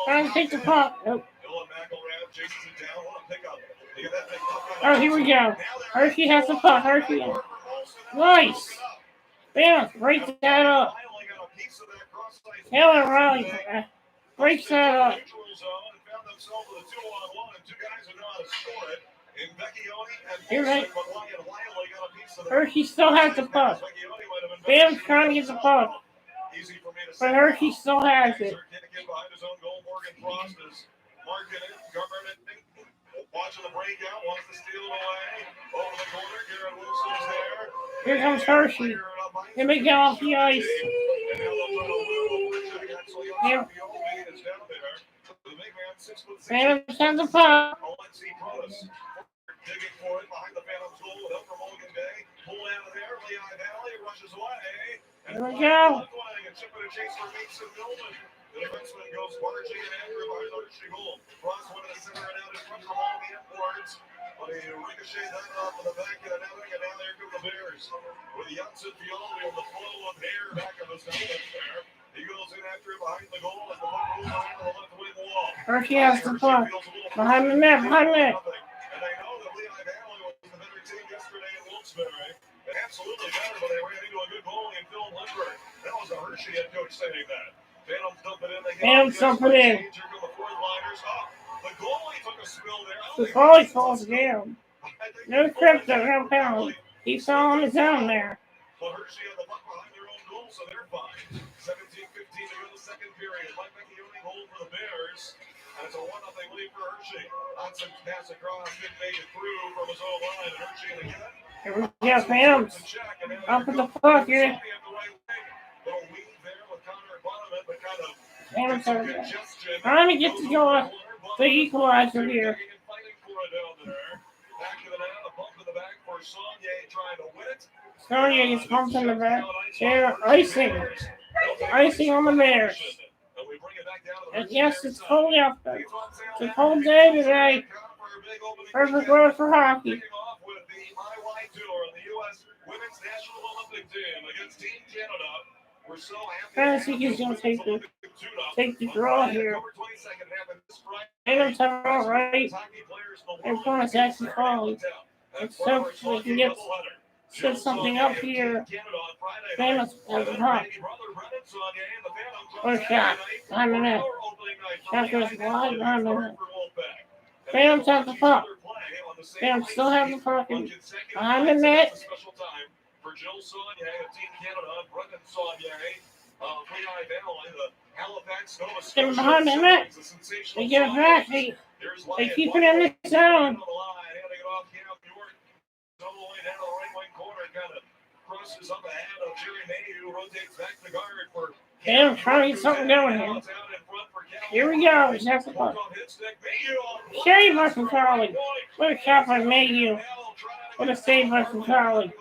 Trying to take the puck. Nope. Oh, here we go. Hershey has the puck. Hershey. Nice. Phantoms breaks that up. Taylor Riley breaks that up. Here they Hershey still has the puck. Phantoms trying to get the puck. But Hershey still has it. Marking it, guarding it. Watching the breakout, wants to steal it away. Over the corner, Garrett Wilson's there. Here comes Hershey. Here we go off the ice. Here. Phantoms have the puck. Digging for it behind the Phantoms goal. Help from Logan Day. Pull out of there. Lehigh Valley rushes away. Here we go. And chip and a chase for Mason Millman. The defenseman goes marching and Andrew behind the Hershey goal. Ross went to the center and out in front from all the imports. But he ricocheted that off of the back of the netting, and now there go the Bears. With Janssen Fialli on the flow of hair back of his helmet there. He goes in after it behind the goal as the puck rolls around the left wing wall. Hershey has the puck. Behind the net, behind the net. And they know that Lehigh Valley was the better team yesterday in Wilkes-Barre. And absolutely better, but they ran into a good goalie in Phil Lindbergh. That was a Hershey head coach saying that. Phantoms dump it in. Phantoms dump it in. Here come the fourth liners. Oh, the goalie took a spill there. The goalie falls down. No crypto, no penalty. He saw on his own there. Well, Hershey had the puck behind their own goal, so they're fine. 17-15 to go the second period. Mike McKeown hold for the Bears. And it's a 1-0 lead for Hershey. Hudson pass across, didn't make it through from his own line. And Hershey again. Here we go, Phantoms. Up with the puck here. Little weave there with Connor Bonneman, but kind of Phantoms are trying to get to go the equalizer here. Sonia gets bumped in the back. They're icing. Icing on the Bears. And yes, it's cold out there. It's a cold day today. Perfect weather for hockey. Fantasy is going to take the draw here. Phantoms have it all right. And Thomas actually calling. Let's hope we can set something up here. Phantoms has the puck. Or shot. Behind the net. Shot goes wide behind the net. Phantoms have the puck. Phantoms still have the puck. Behind the net. For Jill Saunier of Team Canada, Brendan Saunier of Lehigh Valley, the Halifax Nova Scotia. Get behind the net. They get it back. They keep it in the zone. Crosses up ahead of Jerry May, who rotates back the guard for. Yeah, I'm trying to get something going here. Here we go. He's at the puck. Save by Charlie. What a shot by Mayhew. What a save by Charlie.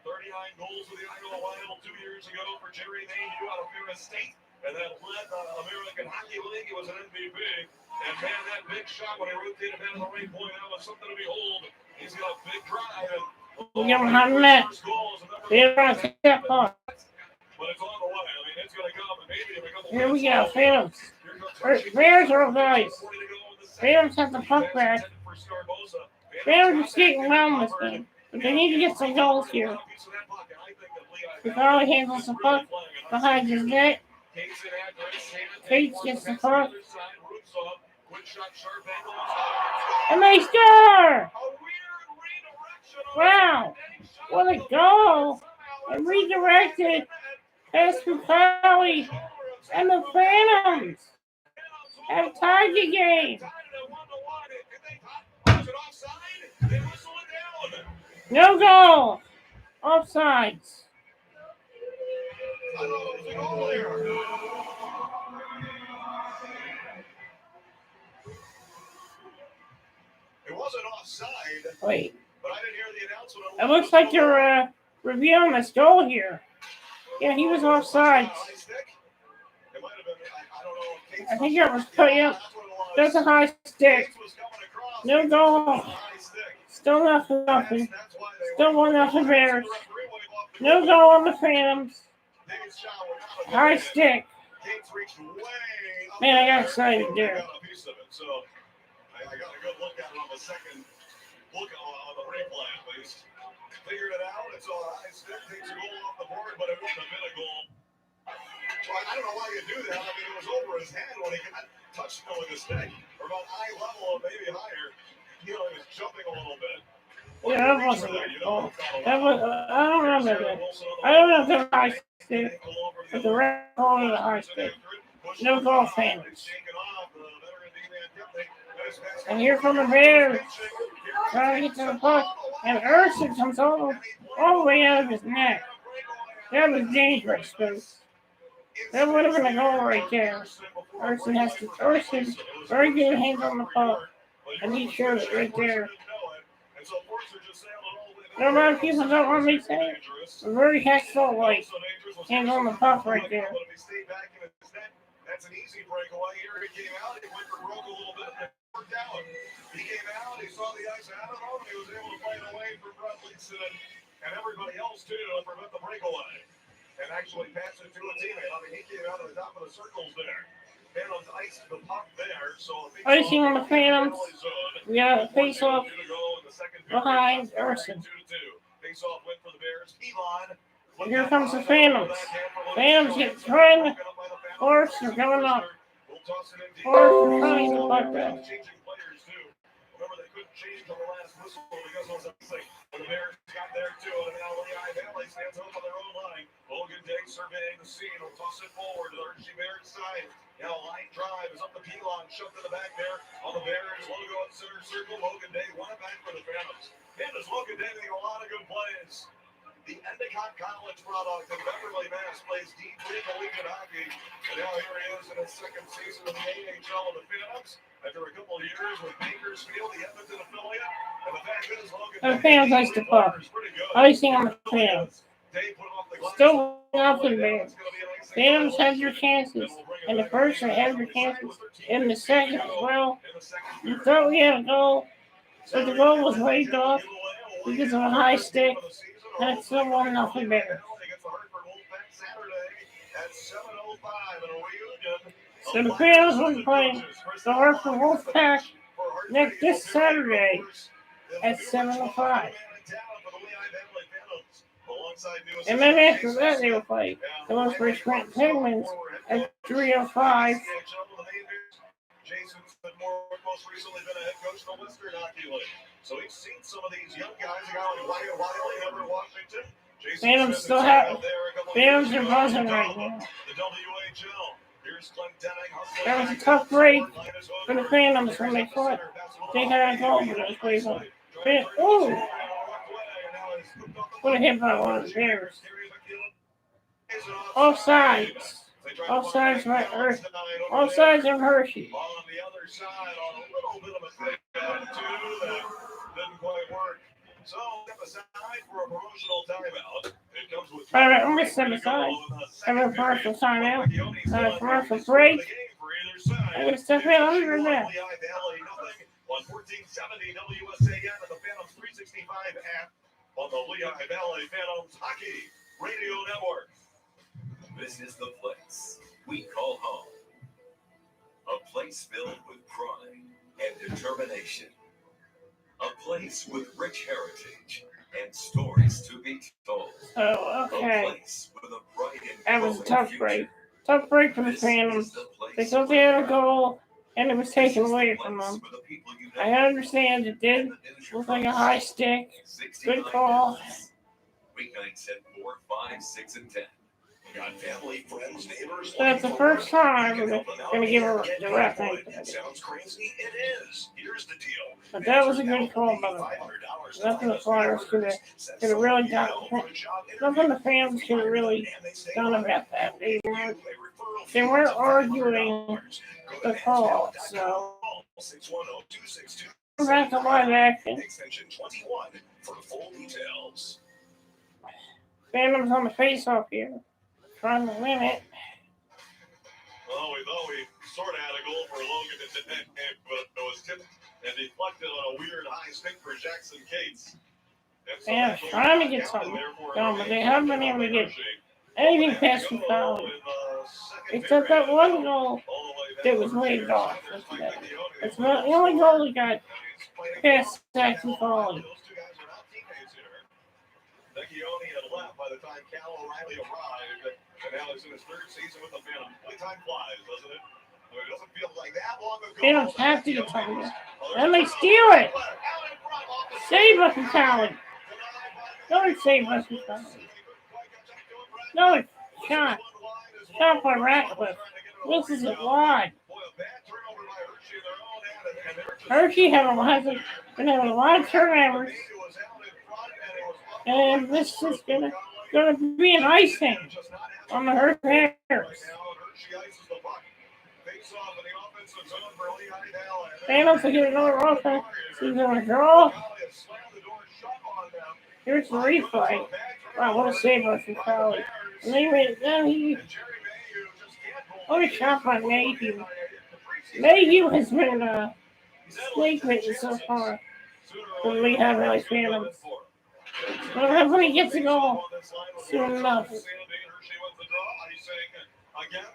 39 goals for the Iowa Wild 2 years ago for Jerry Mayhew out of Ferris State, and that led the American Hockey League. He was an MVP, and man, that big shot when he rotated down to the right point, that was something to behold. He's got a big drive. We got behind the net. They're going to take that puck. But it's on the way. I mean, it's going to come, and maybe if a couple. Here we go, Phantoms. Bears are guys. Phantoms have the puck back. Phantoms are skating around this game. But they need to get some goals here. Carly handles the puck behind his net. Cates gets the puck. And they score! Wow! What a goal! And redirected past Carly and the Phantoms have tied the game. No goal. Offsides. It wasn't offside. Wait. But I didn't hear the announcement. It looks like they're reviewing this goal here. Yeah, he was offsides. I think it was put in. That's a high stick. No goal. Still nothing. Still 1-0 Bears. No goal on the Phantoms. High stick. Man, I got excited there. I got a good look at it on the second look on the replay at least. Figured it out. It's a high stick. Takes a goal off the board, but it wouldn't have been a goal. Well, I don't know why you do that. I mean, it was over his head when he got touched with his stick. Or about eye level or maybe higher. You know, he was jumping a little bit. Yeah, that wasn't a goal. That was, I don't remember that. I don't know if it was a high stick, but the ref called it a high stick. No goal, Phantoms. And here come the Bears. Trying to get to the puck. And Urson comes all the way out of his neck. That was dangerous, folks. That would have been a goal right there. Urson, very good hands on the puck. And he showed it right there. A lot of people don't want me to say it. Very Hextall like hands on the puck right there. That's an easy breakaway here. He came out, he went for broke a little bit, and it worked out. He came out, he saw the ice out of him, he was able to play it away from Brutlinson and everybody else too to prevent the breakaway. And actually pass it to a teammate. I mean, he came out of the top of the circles there. Phantoms iced the puck there, so icing on the Phantoms. We got a face-off behind Urson. Face-off win for the Bears. Elon. And here comes the Phantoms. Phantoms get trying. Horse are going up. Horse are trying to puck back. Remember, they couldn't change on the last whistle because it was a mistake. The Bears got there too, and now Lehigh Valley stands up on their own line. Logan Day surveying the scene. Will toss it forward to the Hershey Bears side. Now line drive is up the Pelon, shoved to the back there on the Bears. Logo in center circle. Logan Day won it back for the Phantoms. And as Logan Day making a lot of good plays. The Endicott College product of Beverly, Mass. Plays D3 collegiate hockey. And now here he is in his second season in the AHL of the Phantoms. After a couple of years with Bakersfield, the Edmonton affiliate. And the fact is, Logan The Phantoms ice the puck. Icing on the Phantoms. Still nothing there. Phantoms have your chances. In the first, they have your chances. In the second as well. You thought we had a goal, but the goal was waved off because of a high stick. And it's still 1-0 Bears. So the Phantoms will be playing the Hartford Wolfpack this Saturday at 7:05. And then after that, they will play the West Richmond Penguins at 3:05. Jason's most recently been a head coach in the Western Hockey League. So he's seen some of these young guys, a guy like Wiley over Washington. Phantoms still have. Phantoms are buzzing right now. The WHL. Here's Glenn Denning. That was a tough break for the Phantoms when they fought. They had a goal, but it was way off. Ooh! What a hit by one of the Bears. Offsides. Offsides by Hershey. Offsides of Hershey. On the other side, on a little bit of a thing, too, that didn't quite work. So, step aside for a promotional timeout. It comes with. All right, I'm going to step aside. I'm going to commercial timeout. Commercial break. I'm going to step in under that. On 1470 WSAN and the Phantoms 365 app on the Lehigh Valley Phantoms Hockey Radio Network. This is the place we call home. A place filled with pride and determination. A place with rich heritage and stories to be told. Oh, okay. A place with a bright and that was a tough future. break. Tough break for the Phantoms. They thought they had a goal, and it was taken away from them. I understand it did look like a high stick. Good call. Weeknights at 4, 5, 6, and 10. Got family, friends, neighbors. That's the first time we're going to give her the ref anything. It sounds crazy. It is. Here's the deal. But that was a good call by the Flyers. Nothing the Flyers could have really done. Nothing the fans could have really done about that. They weren't arguing the call, so back to live action. Extension 21 for full details. Phantoms on the face-off here, trying to win it. Well, we thought we sort of had a goal for Logan today, but it was tipped and deflected on a weird high stick for Jackson Cates. Yeah, trying to get something done, but they haven't been able to get anything past the foul. Except that one goal that was waved off. It's not the only goal that got past Saxon Foley. Vecchione had left by the time Cal O'Reilly arrived, and now he's in his third season with the Phantoms. Time flies, doesn't it? I mean, it doesn't feel like that long ago. Phantoms have to get something. And they steal it. Save us from Cowan. No, save us from Cowan. No, shot. Shot by Ratcliffe. This is it wide. Hershey been having a lot of turnovers, and this is gonna be an icing on the Hershey Bears. Phantoms are getting another offense. He's gonna draw. Here's the replay. Wow, what a save by Crowley. And then he what a shot by Mayhew. Mayhew has been snake bitten so far for the Lehigh Valley Phantoms. But when he gets a goal, soon enough. Again,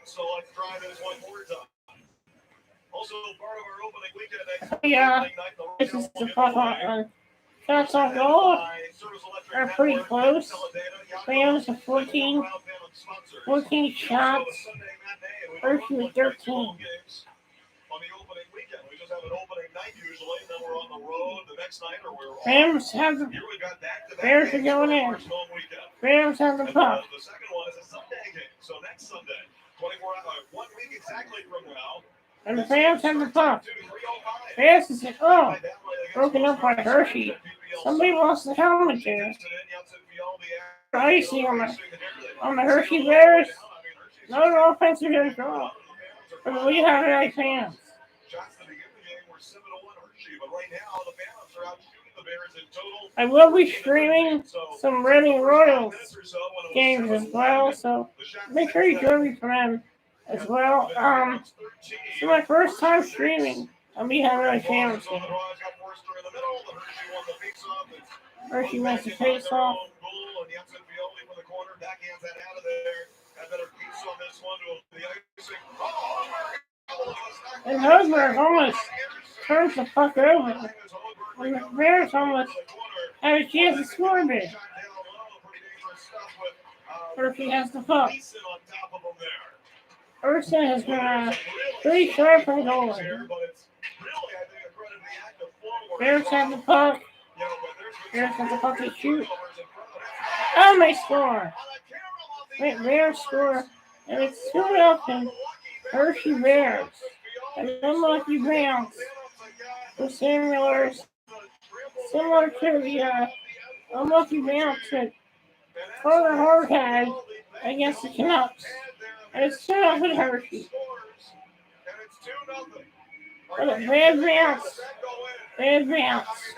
so let's try this one more time. Also, part of our opening weekend. Yeah, this is the shots on goal are pretty close. Phantoms are 14 shots. Hershey with 13. On the opening weekend, we just have an opening night usually, and then we're on the road the next night, or we're Phantoms have the Bears are going in. Phantoms have the puck. The second one is a Sunday game, so next Sunday, 24 hours, 1 week exactly from now. And the Phantoms have the puck. Pass is broken up by Hershey. Somebody lost the helmet there. Icing on the Hershey Bears. Another offensive draw for the Lehigh Valley Phantoms. I will be streaming some Reading Royals games as well, so make sure you join me for them as well. It's my first time streaming on Lehigh Valley Phantoms game. Hershey makes the face off. And Hosberg almost turns the puck over when the Bears almost had a chance to score a bit. Hershey has the puck. Urson has been pretty sharp on goal. Bears have the puck. Bears have the puck to shoot. And they score. Bears score. And it's 2-0. Hershey Bears. An unlucky bounce for Sam Miller's. Similar to the unlucky bounce that Carter Hart had against the Canucks. And it's 2-0 Hershey. But a bad bounce. Bad bounce.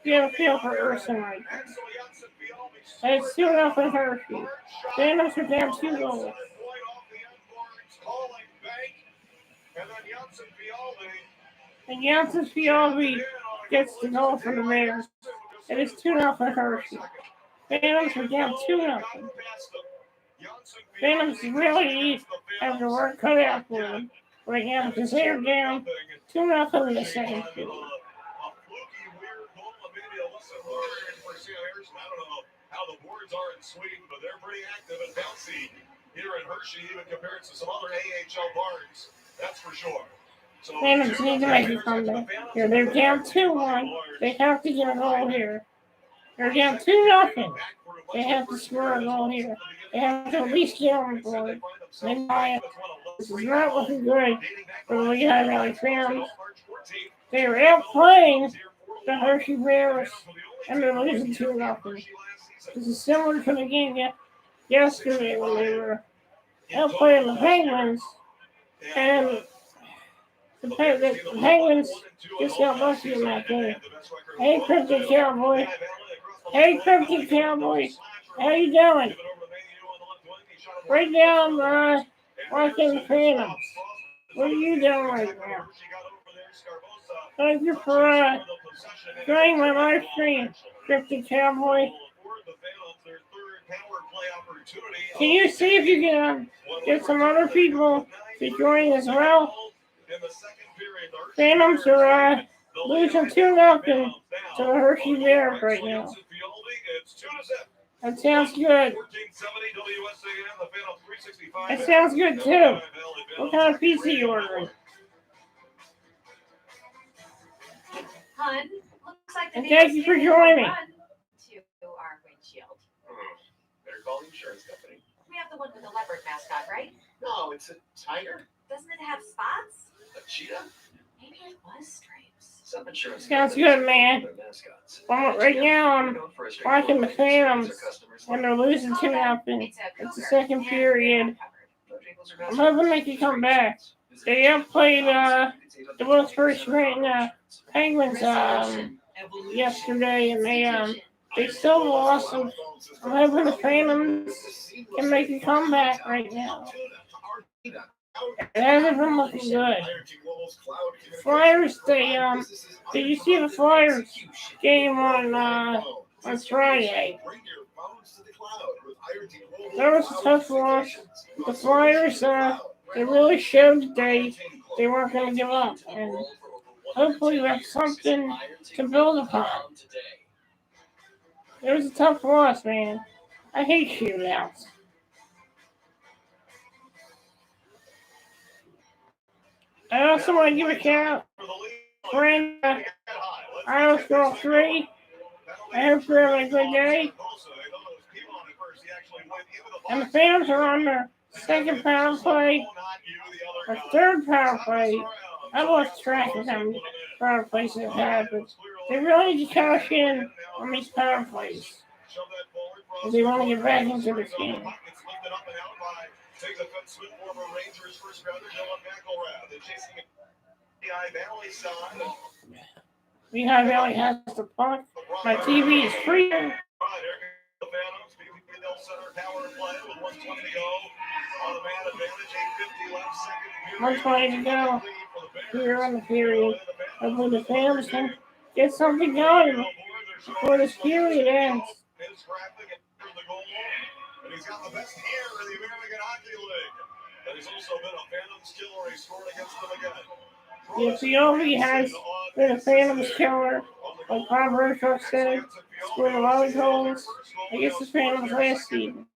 You have a feel for Urson right now. And it's 2-0 Hershey. Phantoms are down 2 goals. And Janssen Fialbi gets the goal for the Bears. And it's 2-0 Hershey. Phantoms are down 2-0. Phantoms really have the work cut out for them right now because they're down 2-0 in the second period. I don't know how the boards are in Sweden, but they're pretty active and bouncy here in Hershey, even compared to some other AHL barns. That's for sure. So Phantoms need to make a comeback. Here, they're down 2-1. They have to get a goal here. They're down 2-0. They have to score a goal here. They have to at least get on the board. This is not looking good for the Lehigh Valley Phantoms. They are outplaying the Hershey Bears, and they're losing 2-0. This is similar to the game yesterday when they were outplaying the Penguins, and the Penguins just got lucky in that game. Hey, Cryptic Cowboy. Hey, Cryptic Cowboy. How you doing? Right down, watching the Phantoms. What are you doing right now? Thank you for joining my live stream, Cryptic Cowboy. Can you see if you can get some other people to join as well? Phantoms are losing 2-0 to the Hershey Bears right now. That sounds good. That sounds good too. What kind of pizza are you ordering? Hun, looks like the And thank you for joining me. to our windshield. Better call the insurance company. We have the one with the leopard mascot, right? No, it's a tiger. Doesn't it have spots? A cheetah? Maybe It was Stripes. Some insurance Sounds companies good, man. their mascots. Well, right now I'm Going for a watching the straightforward Phantoms, insurance, our customers and like they're losing 2-0. It's a It's the cougar, second and period. they're not covered. no jingles or I'm mascots. hoping they can come back. They outplayed the world's first ranked Penguins yesterday, and they still lost. So I'm hoping the Phantoms can make a comeback right now. It hasn't been looking good. Flyers, did you see the Flyers game on Friday? That was a tough loss. The Flyers, they really showed that they weren't going to give up, and hopefully that's something to build upon. It was a tough loss, man. I hate shootouts. I also want to give a shout out to friend Irish Girl 3. I hope you're having a good day. And the Phantoms are on their second power play, or third power play. I lost track of how many power plays they've had, but they really need to cash in on these power plays if they want to get back into this game. Lehigh Valley has the puck. My TV is freezing. 1:20 to go here on the period. Hopefully the Phantoms can get something going before this period ends. And he's got the best year in the American Hockey League. And he's also been a Phantoms killer. He scored against them again. The POV has been a Phantoms killer, like Bob Burchuk said, scored a lot of goals against the Phantoms last season.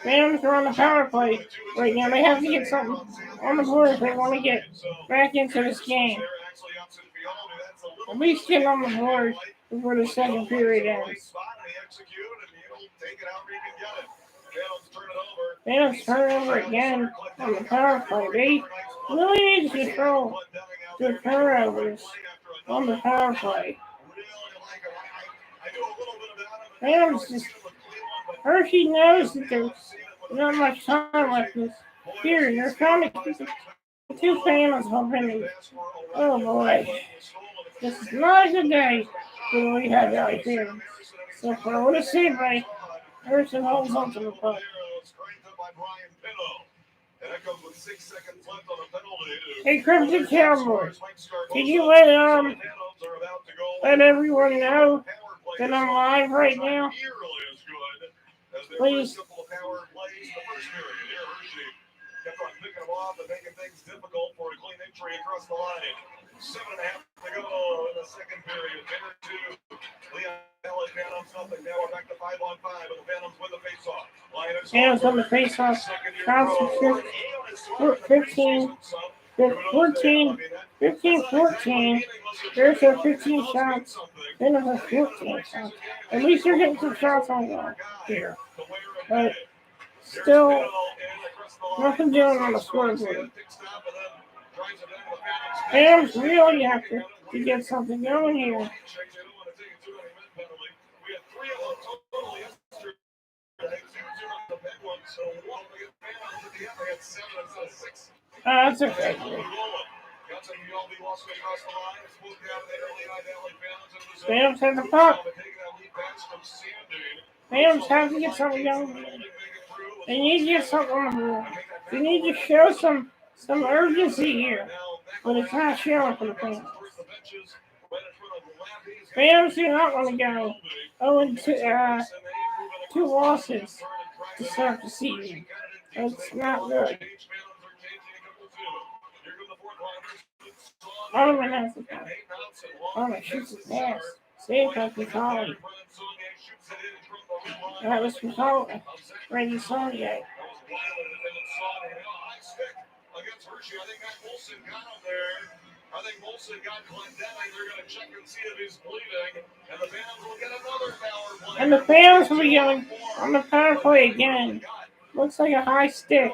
Phantoms are on the power play right now. They have to get something on the board if they want to get back into this game. At least get on the board before the second period ends. Phantoms turn over again on the power play. They really need to control their turnovers on the power play. Phantoms just... Hershey knows that there's not much time left this period. They're trying to keep the two Phantoms up in the... Oh boy. This is not a good day for the Lehigh Valley Phantoms. So far, what a save by Harrison holds on to the puck. Hey, Crimson Cowboy, can you let everyone know that I'm live right now? Please. Kept on picking them off and making things difficult for a clean entry across the line. 7.5 to go in the second period. Dinner 2. Lehigh Valley Phantoms nothing. Now we're back to 5-on-5, and the Phantoms win the faceoff. Phantoms on the faceoff. Shots for 15-14. There's our 15 shots. Phantoms have 14 shots. At least they're getting some shots on goal here. But still, nothing doing on the scoreboard. Phantoms really have to get something going here. That's okay. Phantoms have the puck. Phantoms have to get something going. They need to get something on the board. They need to show some urgency here, but it's not showing for the Phantoms. Phantoms do not want to go 2 losses to start the season. That's not good. Ottoman has the puck. Ottoman shoots his pass. Saved by Picali. That was Picali. Randy Saunier. Against Hershey, I think that Molson got him there. I think Molson got Glendenning. They're going to check and see if he's bleeding. And the Phantoms will get another power play. And the Phantoms will be going on the power play again. Looks like a high stick.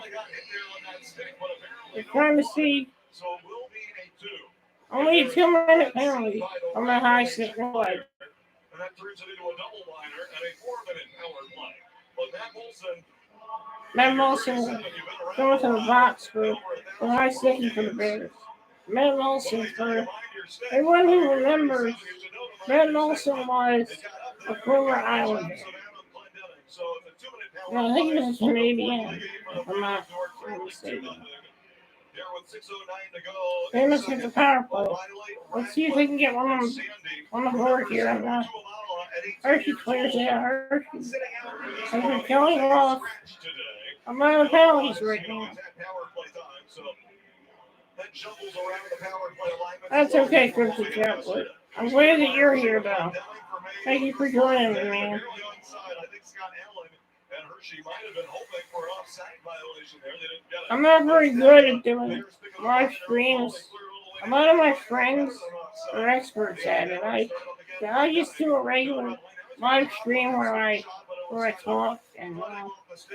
We're trying to see So it will be a 2. only a 2-minute penalty on the high stick leg. And that turns it into a double liner and a 4-minute power play. But Matt Molson going to the box for the high sticking for the Bears. Matt Molson, for everyone who remembers, Matt Molson was a former Islander. And I think he was a Canadian, if I'm not mistaken. Famous with the power play. Let's see if we can get one on the board here. Hershey clears out. Hershey has been killing off a lot of penalties right now. That's okay, Christy Chapwood. I'm glad that you're here, though. Thank you for joining me, man. I'm not very good at doing live streams. A lot of my friends are experts at it. I just do a regular live stream where I talk and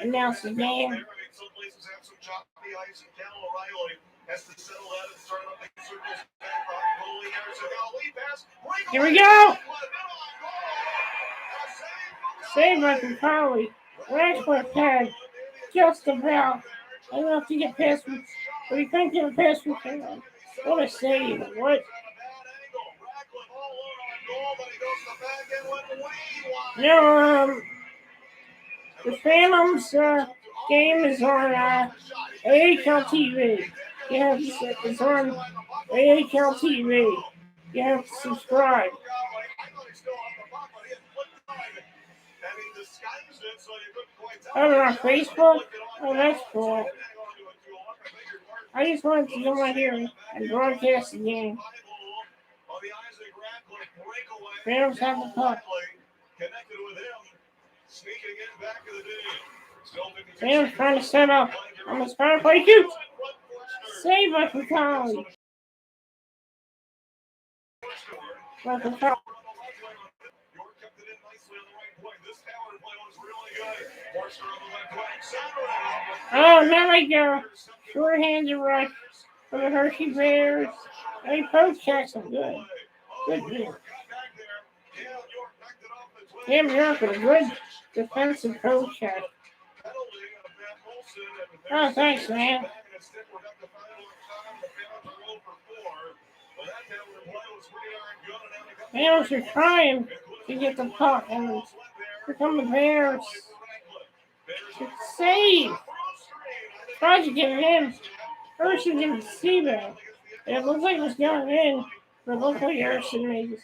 announce the game. Here we go! Saved by Kupali. Ratcliffe had just about enough to get past me, but he couldn't get past me. What a save. What? No, the Phantoms game is on AHL TV. It's on AHL TV. You have to subscribe. Oh, they're on Facebook? Oh, that's cool. I just wanted to come out here and broadcast the game. Phantoms have the puck. Phantoms trying to set up on this power play. Shoot! Save by Kupali. Oh, now they go. Short-handed rush for the Hershey Bears. They post checks are good. Good. Cam York with a good defensive post check. Oh, thanks, man. Phantoms are trying to get the puck, and here come the Bears. Save! Tried to get it in. Erson didn't see that. It looked like it was going in, but it looked like Erson made it.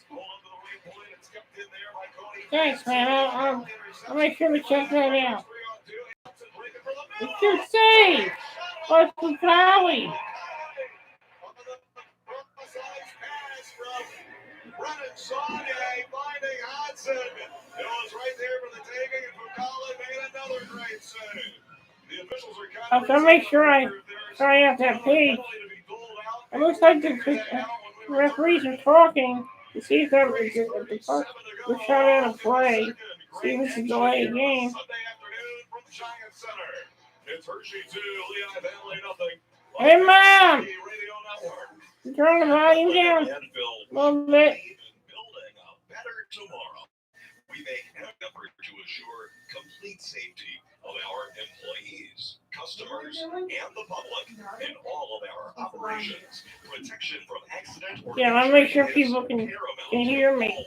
Thanks, man. I'll make sure to check that out. It's your save! By Kupali. Brennan Saunier finding Hudson. It was right there for the taking, and Kupali made another great save. The officials are I'll make sure I try out that page. It looks like the referees are talking to see if the puck was shot out of play. See if it's a delayed game. It's Hershey 2, Lehigh Valley nothing. Hey, Mom! Turn the volume down a little bit. Building a better tomorrow. We make an effort to assure complete safety of our employees, customers, and the public in all of our operations. Protection from accident or Yeah, I'll make sure people can hear me.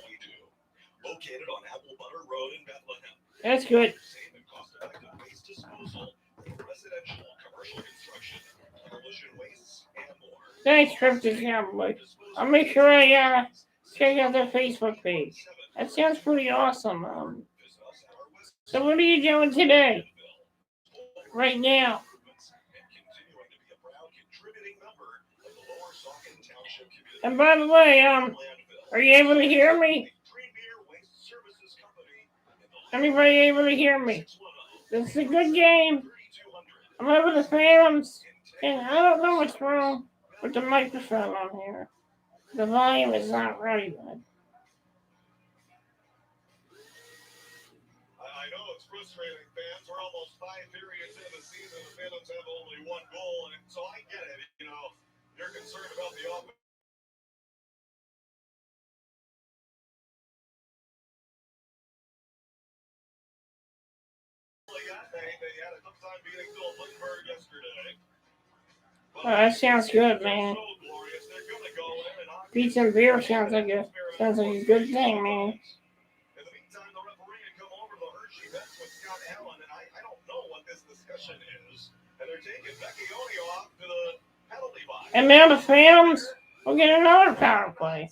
Located on Apple Butter Road in Bethlehem. That's good. Safe and cost-effective waste disposal, residential, commercial construction, demolition wastes, and more. Thanks, Cryptic Cowboy. I'll make sure I check out their Facebook page. That sounds pretty awesome. So what are you doing today? Right now? And by the way, are you able to hear me? Everybody able to hear me? This is a good game. I'm over the Phantoms, and I don't know what's wrong with the microphone on here. The volume is not right, bud. I know it's frustrating, fans. We're almost 5 periods into the season. The Phantoms have only 1 goal, and so I get it. You know, you're concerned about the offense. They had a tough time beating Phil Lindbergh yesterday. Oh, that sounds good, man. Pizza and beer sounds like a good thing, man. In the meantime, the referee had come over to the Hershey bench with Scott Allen, and I don't know what this discussion is. And they're taking Becky Oni off to the penalty box. And now the Phantoms will get another power play.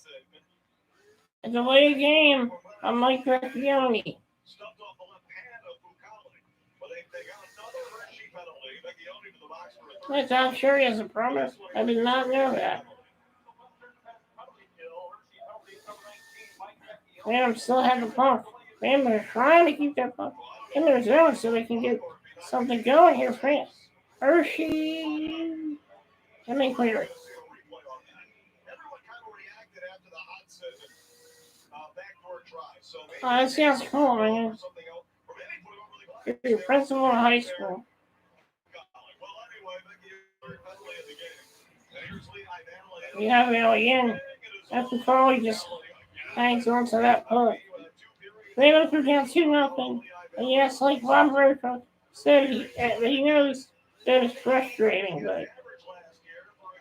It's a late game on Mike Vecchione. Stuffed off the left hand of Fucali. But they got another Hershey penalty. Becky Oni to the box for a third. Yes, I'm sure he has a promise. I did not know that. Phantoms still have the puck. Phantoms are trying to keep that puck in their zone so they can get something going here fast. Hershey. And they clear it. Everyone kind of reacted after the Hudson backdoor try. So Oh, that sounds cool, man. If you're principal in high school. Well, anyway, Becky penalty of the game. And here's Lehigh Valley. You have it again. That's before he just hangs on to that puck. Phantoms are down 2-0. And yes, like Bob Roper said, he knows that it's frustrating, but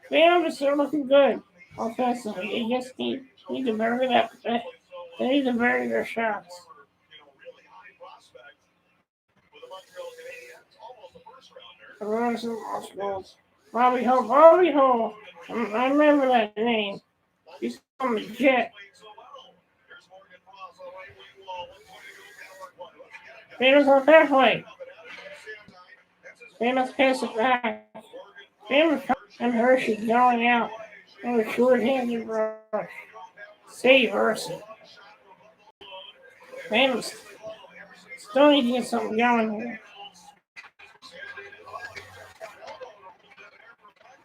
Phantoms are looking good offensively. They just need to bury that. They need to bury their shots. The Rose and Lost Goals. Bobby Hull. I remember that name. He's on the Jet. Phantoms on halfway. Phantoms pass it back. Phantoms and Hershey going out on a short-handed rush. Save Hershey. Phantoms still need to get something going here.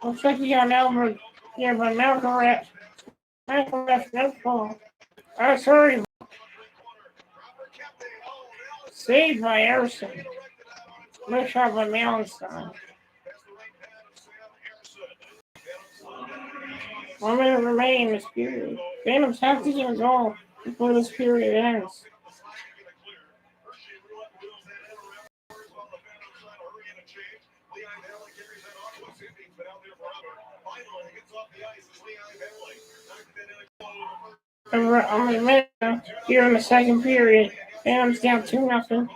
Looks like you got an Albert here, but Malcolm Ref, no call. Oh, sorry. Saved by Harrison. No shot by Melanstein. 1 minute remaining in this period. Phantoms have to get a goal before this period ends. On the minute here in the second period, Phantoms down 2-0.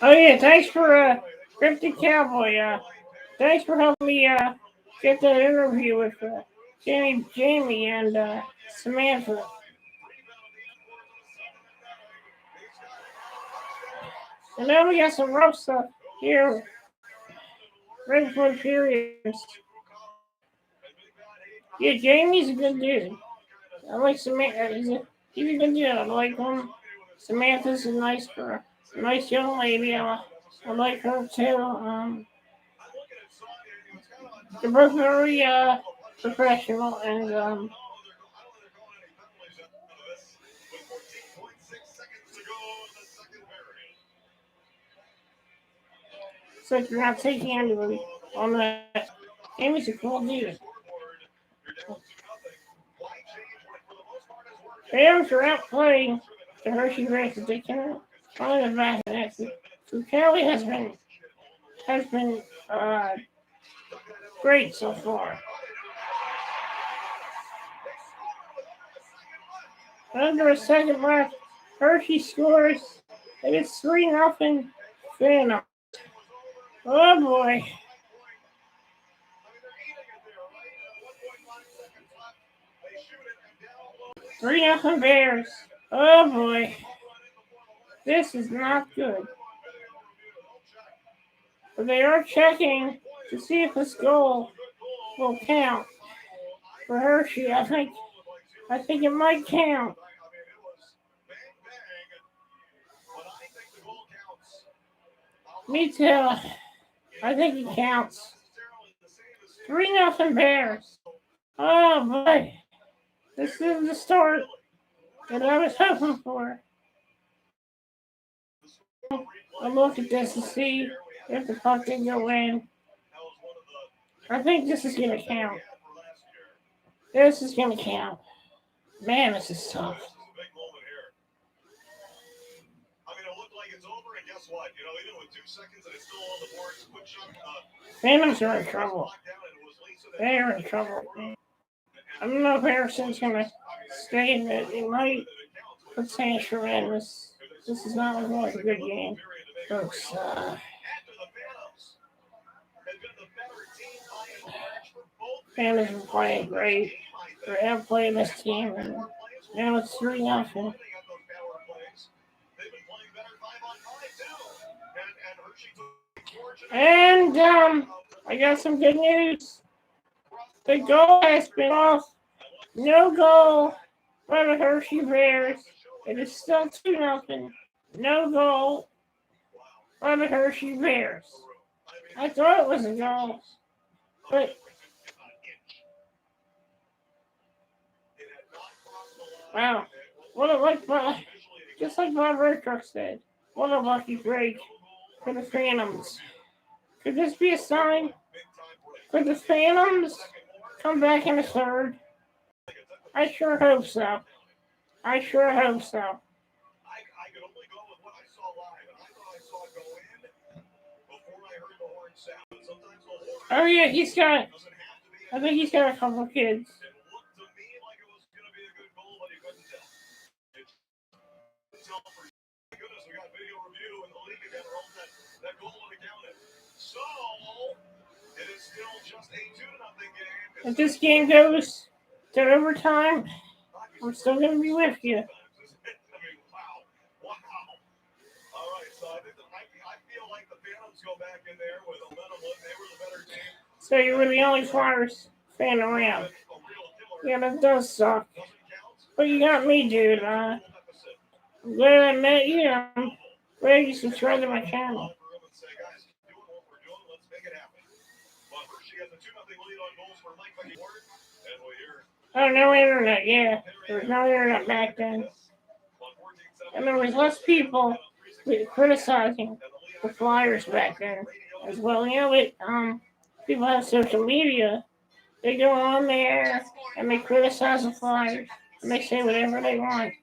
Oh yeah, thanks for Cryptic Cowboy. Thanks for helping me get that interview with Jamie and Samantha. And now we got some rough stuff here. Right before the period. Yeah, Jamie's a good dude. I like Samantha. He's a good dude. I like him. Samantha's a nice girl. A nice young lady. I like her too. They're both very professional and so you're not taking anybody on that. Jamie's a cool dude. Phantoms are outplaying the Hershey Races. They can't find the back of that. Fucali has been great so far. Under a second left, Hershey scores. And it's 3-0 Phantoms. Oh boy. Three nothing Bears. Oh boy. This is not good. But they are checking to see if this goal will count for Hershey. I think it might count. Me too. I think it counts. 3-0 Bears. Oh boy. This is the start that I was hoping for. I'll look at this and see if the puck can go in. I think this is going to count. This is going to count. Man, this is tough. I mean, it looked like it's over, and guess what? You know, even with 2 seconds and it's still on the board, quick shot. Phantoms are in trouble. They are in trouble. I don't know if Harrison's going to stay, but he might put Sancho in. This is not looking like a good game, folks. Phantoms are playing great. They're outplaying this team, and now it's 3-0. And I got some good news. The goal has been off. No goal by the Hershey Bears. It is still 2-0. No goal by the Hershey Bears. I thought it was a goal, but wow, what a just like Bob Raycroft said, what a lucky break for the Phantoms. Could this be a sign? Could the Phantoms come back in the third? I sure hope so. I sure hope so. I could only go with what I saw live, and I thought I saw it go in before I heard the horn sound. Sometimes the horn. Oh yeah, I think he's got a couple of kids. It looked to me like it was going to be a good goal, but you couldn't tell. For goodness, we got video review in the league again. That goal would have counted. So it is still just a 2-0 game. If this game goes to overtime, I'm still going to be with you. I mean, wow. All right, so I feel like the Phantoms go back in there with a little one. They were the better team. So you were the only Flyers fan around. Yeah, that does suck. But you got me, dude. I'm glad I met you. I'm glad you subscribed to my channel. Oh, no internet, yeah. There was no internet back then. And there was less people criticizing the Flyers back then as well. You know what? People have social media. They go on there and they criticize the Flyers. And they say whatever they want.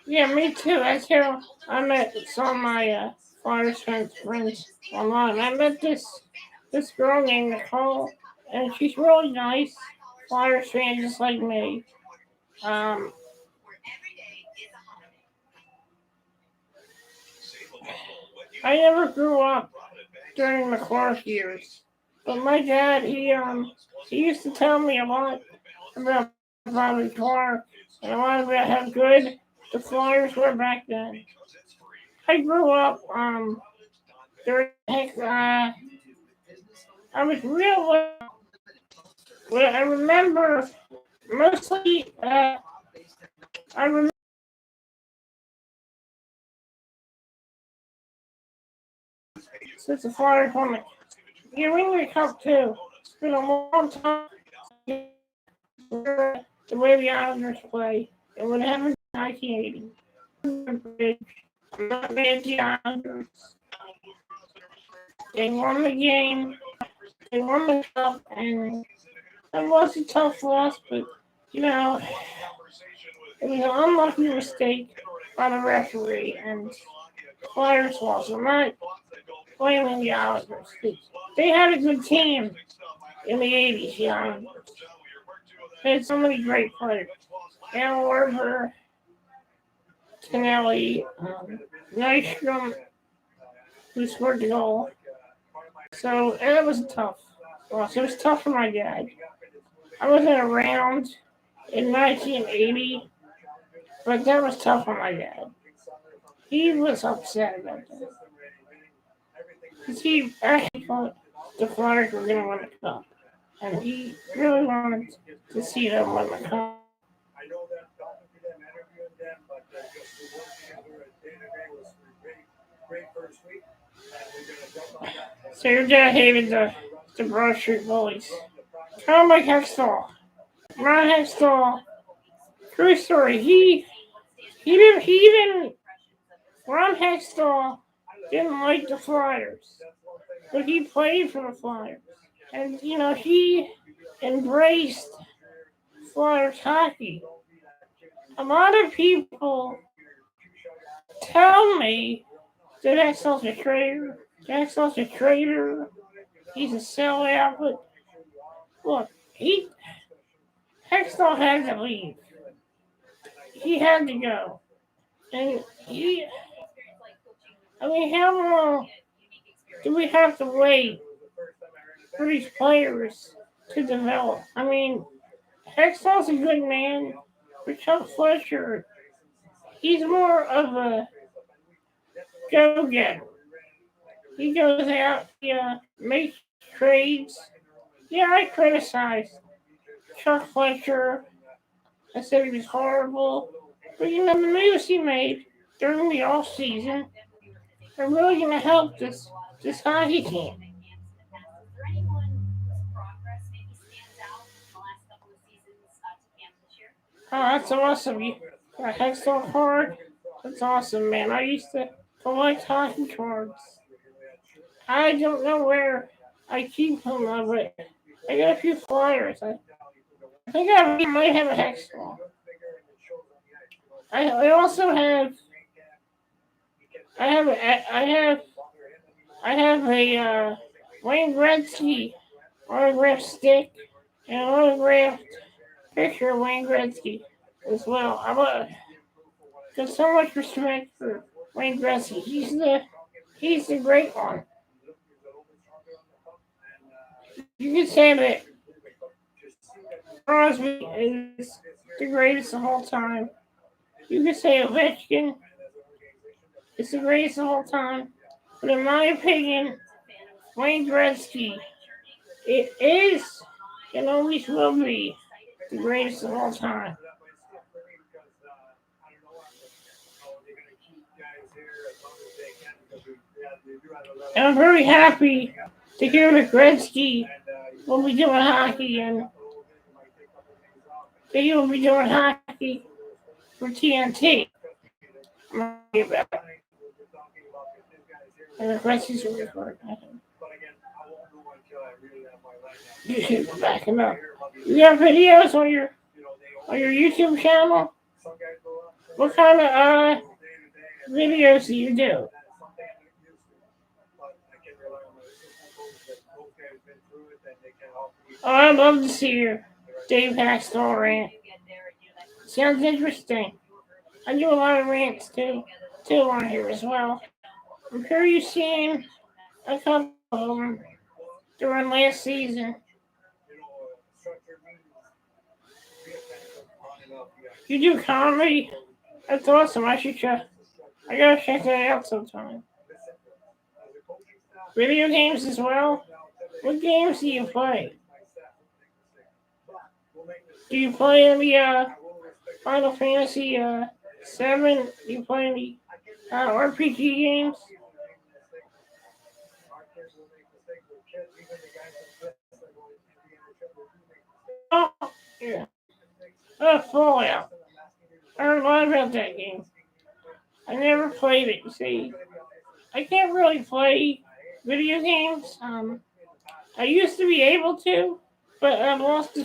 Yeah, me too. That's how I met some of my Flyers friends online. I met this girl named Nicole, and she's really nice. Flyers fan just like me. I never grew up during the Clark years, but my dad, he used to tell me a lot about Bobby Clark and a lot about how good the Flyers were back then. I grew up during I was real well, I remember mostly I remember since the Flyers won the Ringler Cup too. It's been a long time the way the Islanders play. It would happen in 1980. I'm not mad at the Islanders. They won the game. They won the cup, and it was a tough loss, but, you know, it was an unlucky mistake by the referee, and Flyers lost. I'm not blaming the Islanders. They had a good team in the 80s, the Islanders. They had so many great players. Al Werber, Kennelly, Nystrom, who scored the goal. So it was tough. Well, it was tough for my dad. I wasn't around in 1980, but that was tough for my dad. He was upset about that. Because he actually thought the Flyers were going to win the cup. And he really wanted to see them win the cup. I know that talking to them, interviewing them, but just to work together day to day was great first week, and we're going to jump on that. So your dad hated the Broad Street Bullies. Kind of like Hextall. Ron Hextall. True story. He didn't. Ron Hextall didn't like the Flyers, but he played for the Flyers, and he embraced Flyers hockey. A lot of people tell me that Hextall's a traitor. Hextall's a traitor. He's a sellout. But look, Hextall had to leave. He had to go. And how long do we have to wait for these players to develop? I mean, Hextall's a good man, but Chuck Fletcher, he's more of a go-getter. He goes out, makes trades. Yeah, I criticized Chuck Fletcher. I said he was horrible. But the moves he made during the off season are really going to help this hockey team. Oh, that's awesome. You got Hextall card? That's awesome, man. I used to collect hockey cards. I don't know where I keep them, but I got a few Flyers. I think I might have a Hextall. I also have. I have a Wayne Gretzky autographed stick and an autographed picture of Wayne Gretzky as well. I've got so much respect for Wayne Gretzky. He's the great one. You could say that Crosby is the greatest of all time. You could say Ovechkin is the greatest of all time. But in my opinion, Wayne Gretzky, it is and always will be the greatest of all time. And I'm very happy to hear that Gretzky will be doing hockey and that he will be doing hockey for TNT. I'm happy about it. And Gretzky's really hard. You should be backing up. You have videos on your YouTube channel? What kind of videos do you do? Oh, I'd love to see your Dave Hextall rant. Sounds interesting. I do a lot of rants too on here as well. I'm sure you've seen a couple of them during last season. You do comedy? That's awesome. I gotta check that out sometime. Video games as well? What games do you play? Do you play any Final Fantasy 7? Do you play any RPG games? Oh, yeah. Fallout. I heard a lot about that game. I never played it, you see. I can't really play video games. I used to be able to, but I've lost the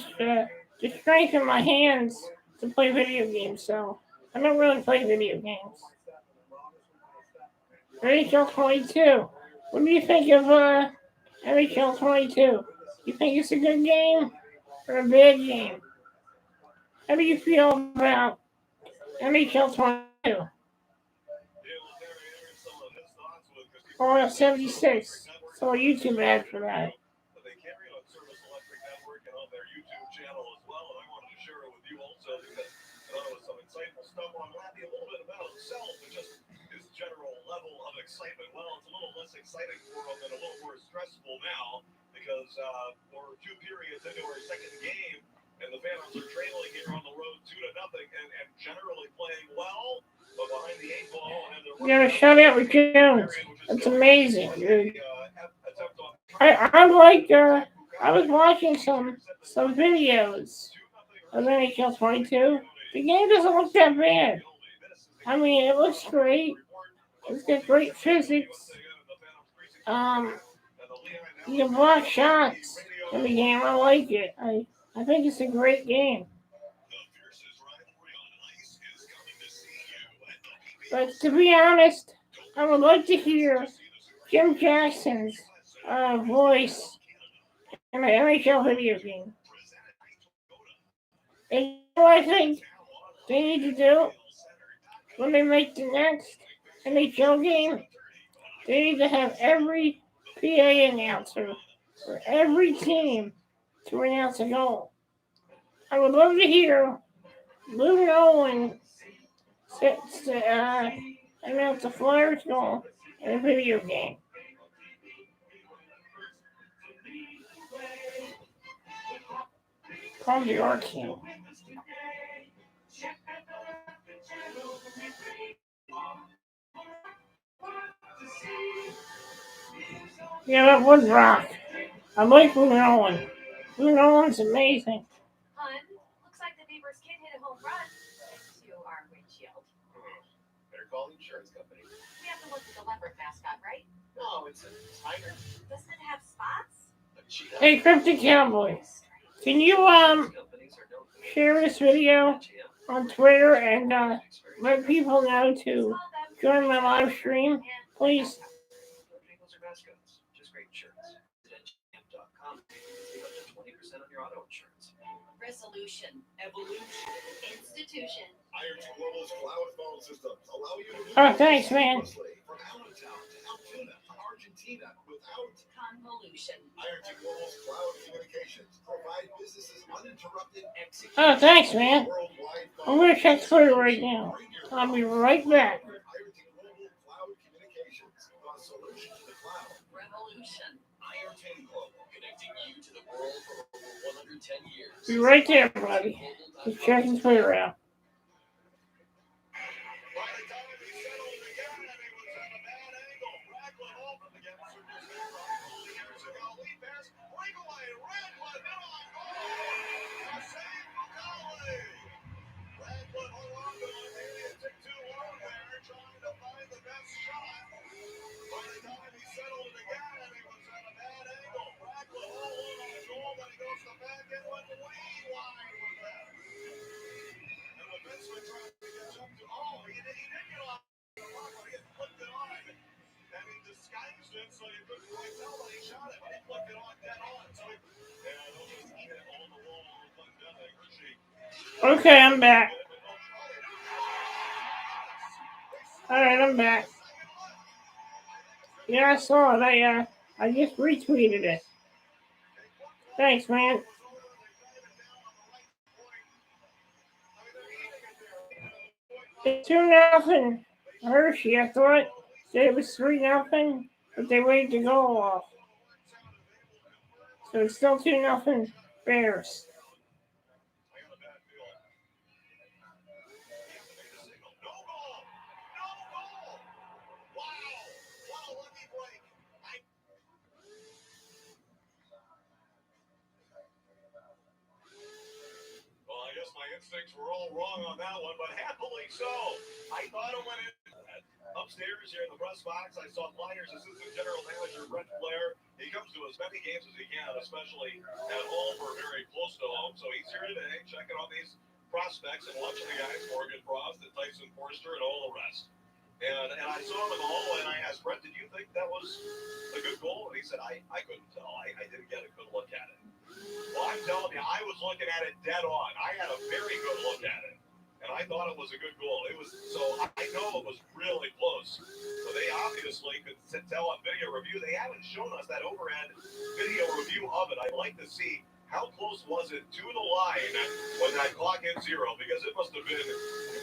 strength in my hands to play video games, so I don't really play video games. NHL 22. What do you think of NHL 22? You think it's a good game or a bad game? How do you feel about NHL 22? Oh, 76. So a YouTube ad for that. They carry it on Service Electric Network and on their YouTube channel as well. And I wanted to share it with you also because I thought it was some insightful stuff on Lappy a little bit about himself and just his general level of excitement. Well, it's a little less exciting for him and a little more stressful now because we're 2 periods into our second game and the Phantoms are trailing here on the road 2-0 and generally playing well. But behind the 8 ball and the You gotta shut out with Jones. That's amazing, dude. I like I was watching some videos of NHL 22. The game doesn't look that bad. I mean, it looks great. It's got great physics. You can block shots in the game. I like it. I think it's a great game. But to be honest, I would like to hear Jim Jackson's voice in the NHL video game. And you know what I think they need to do when they make the next NHL game? They need to have every PA announcer for every team to announce a goal. I would love to hear Lou Nolan announce a Flyers goal in a video game. Call the Art King. Yeah, that was rock. I like Lou Nolan. Lou Nolan's amazing. Hun, looks like the neighbor's kid hit a home run to our windshield. Better call the insurance company. We have to look at the leopard mascot, right? No, it's a tiger. Doesn't it have spots? A cheetah. Hey, Cryptic Cowboy, can you share this video on Twitter and let people know to join my live stream, please? Just great insurance. Residentialcamp.com. Save up to 20% on your auto insurance. Resolution, evolution, institution. Iron Global's cloud phone systems allow you to Oh, thanks, man. from Allentown to Altoona to Argentina without Convolution. Iron Global's cloud communications provide businesses uninterrupted execution. Oh, thanks, man. Worldwide I'm gonna check Twitter right now. I'll be right back. Iron Global Cloud Communications, a solution to the cloud. Revolution. Iron Global, connecting you to the world for over 110 years. Be right there, buddy. Just checking Twitter out. By the time he settled again, and he was at a bad angle. Ragland opened against Super Zero a couple years ago. Lead pass, breakaway, Ragland, in on goal. A save for Cowley. Ragland hung on to it. Maybe it took too long there, trying to find the best shot. By the time he settled it again, and he was at a bad angle. Ragland all in on goal, then he goes to back in with the lead wide with that. And the defenseman tried to catch up to, he didn't get off the puck, but he had flipped it on. And he disguised it so you couldn't quite tell that he shot it, but he flipped it on dead on. So they'll just eat it on the wall and look down at Hershey. Okay, I'm back. Alright, I'm back. Yeah, I saw it. I just retweeted it. Thanks, man. It's 2-0 Hershey. I thought it was 3-0, but they waited to go off. So it's still 2-0 Bears. Instincts were all wrong on that one, but happily so. I thought it went in. Upstairs here in the press box, I saw Flyers assistant general manager Brett Blair. He comes to as many games as he can, especially at home or very close to home. So he's here today checking on these prospects and watching the guys, Morgan Frost and Tyson Forster and all the rest. And I saw him in the hall and I asked Brett, did you think that was a good goal? And he said, I couldn't tell. I didn't get a good look at it. Well, I'm telling you, I was looking at it dead on. I had a very good look at it. And I thought it was a good goal. It was, so I know it was really close. So they obviously could tell on video review. They haven't shown us that overhead video review of it. I'd like to see how close was it to the line when that clock hit zero, because it must have been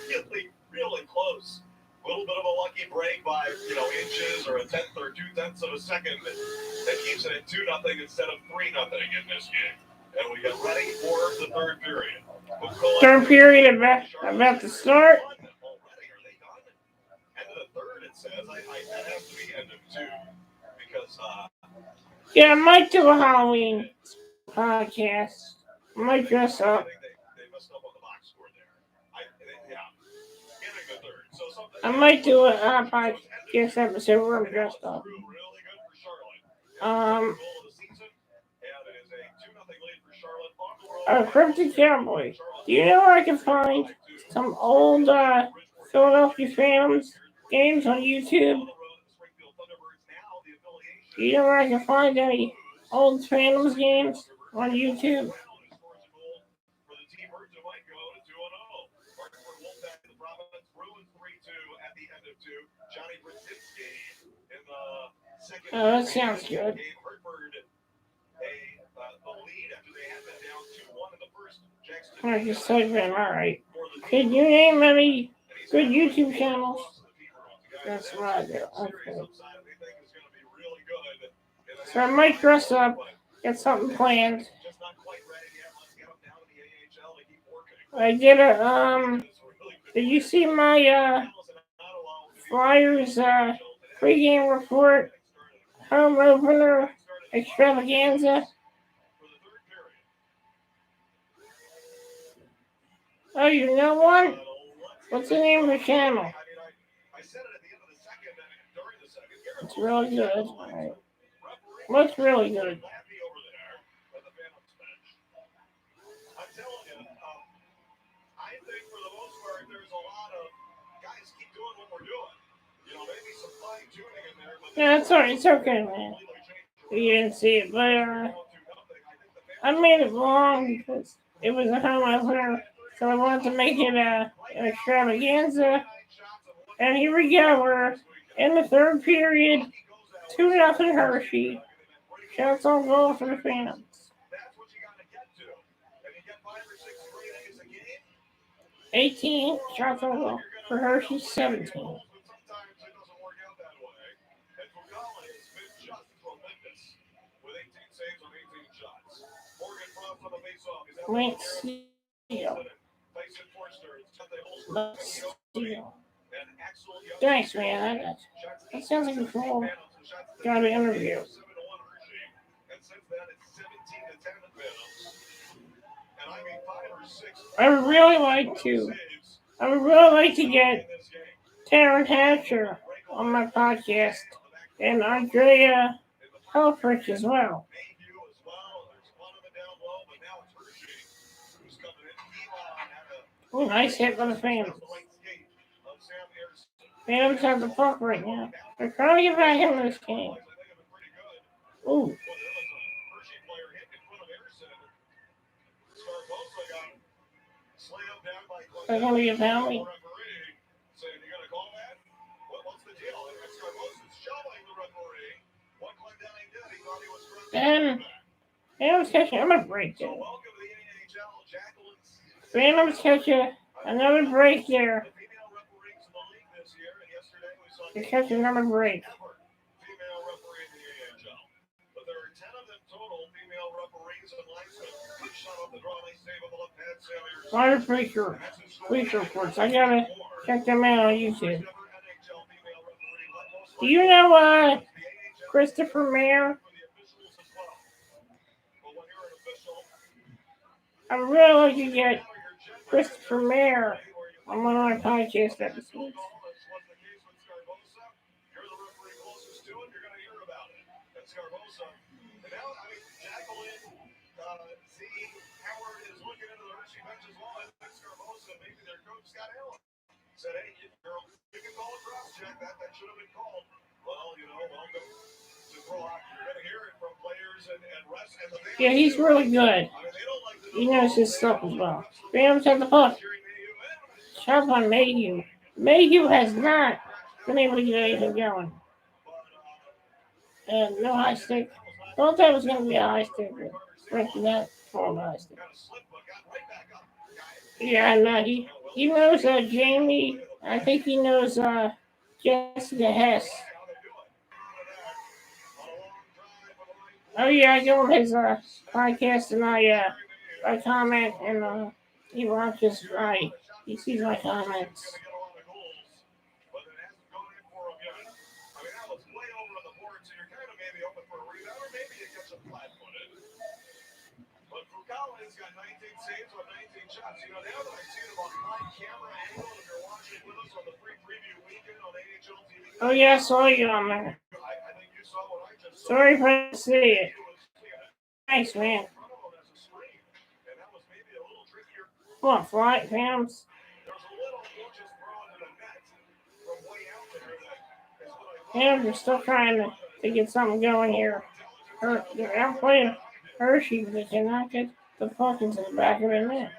really, really close. A little bit of a lucky break by, inches or a tenth or 2/10 of a second that keeps it at 2-0 instead of 3-0 in this game. And we get ready for the third period. Third period about to start. says, that has to be end of 2 because Yeah, I might do a Halloween podcast. I might dress I up. think they messed up on the box score there. Yeah, getting the third. So something. I might do a podcast episode where I'm dressed up. Really good for Charlotte. Um, Goal of the season, and it is a 2-0 lead for Charlotte on the road. Cryptic Cowboy. Do you know where I can find some old Philadelphia Phantoms games on YouTube? Do you know where I can find any old Phantoms games on YouTube? Oh, that sounds good. I just type in, alright. Could you name any good YouTube channels? That's what I do. Okay. So I might dress up, get something planned. I did did you see my Flyers pregame report home opener extravaganza? Oh, you know one? What's the name of the channel? It's really good. Right. What's really good? Yeah, it's alright. It's okay, man. You didn't see it, but I made it long because it was a home opener, so I wanted to make it an extravaganza. And here we go. We're in the third period. 2-0 Hershey. Shots on goal for the Phantoms. 18 shots on goal for Hershey. 17. Lance Steele. Thanks, man. That sounds like a cool guy to interview. I would really like to get Taryn Hatcher on my podcast and Andrea Helfrich as well. Oh, nice hit by the Phantoms. Phantoms have the puck right now. They're trying to get back into this game. Ooh. They're going to be a penalty. And Phantoms catch it. I'm going to break there. Phantoms catch another break there. They catch another break. Water Breaker reports. I gotta check them out on YouTube. Do you know Christopher Mayer? I would really like to get Christopher Mayer on one of my podcast episodes. Said, hey, you can call a cross check. That should have been called. Well, welcome to Pro Hockey. You're going to hear it from players and refs and the fans. Yeah, he's really good. He knows his stuff as well. Phantoms have the puck. Shot on Mayhew. Mayhew has not been able to get anything going. And no high stick. Thought that was going to be a high stick. Breaking that for a high stick. Yeah, and he knows Jamie. I think he knows Jessica Hess. Oh yeah, I give him his podcast and I comment and he watches he sees my comments. flat-footed. But Fucale's got 19 saves on 19 shots. You know, now that I see it on my camera angle, if you're watching with us on the free preview weekend on AHL TV. Oh yeah, I saw you on there. I think you saw what I just saw. Sorry if I didn't see it. Thanks, man. Come on, flight Phantoms. Phantoms are still trying to get something going here. They're outplaying Hershey, but they cannot get the puck into the back of the net.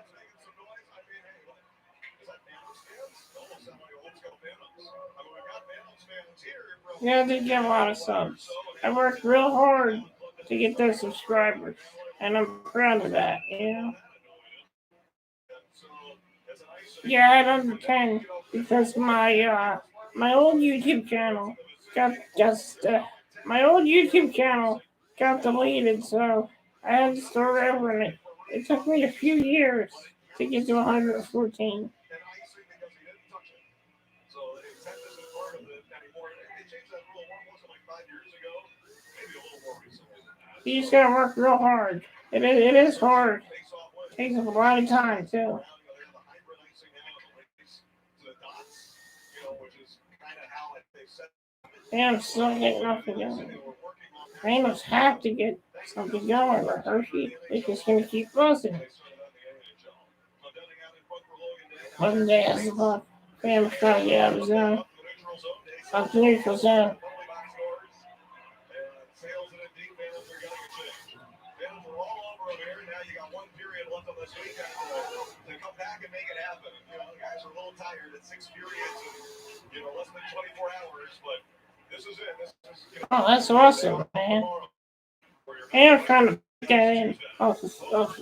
Yeah, they get a lot of subs. I worked real hard to get those subscribers, and I'm proud of that, you know? Yeah, I had under 10 because my old YouTube channel got deleted, so I had to start over, and it took me a few years to get to 114. You just gotta work real hard. It is hard. It takes up a lot of time, too. And still getting nothing going. Ramos have to get something going, or Hershey is just gonna keep buzzing. One day has the puck. Ramos trying to get out of the zone. Up to neutral zone. To come back and make it happen. You know, the guys are a little tired at 6 periods and, you know, less than 24 hours, but this is it. Oh, that's awesome, man. And I'm trying to put that in off the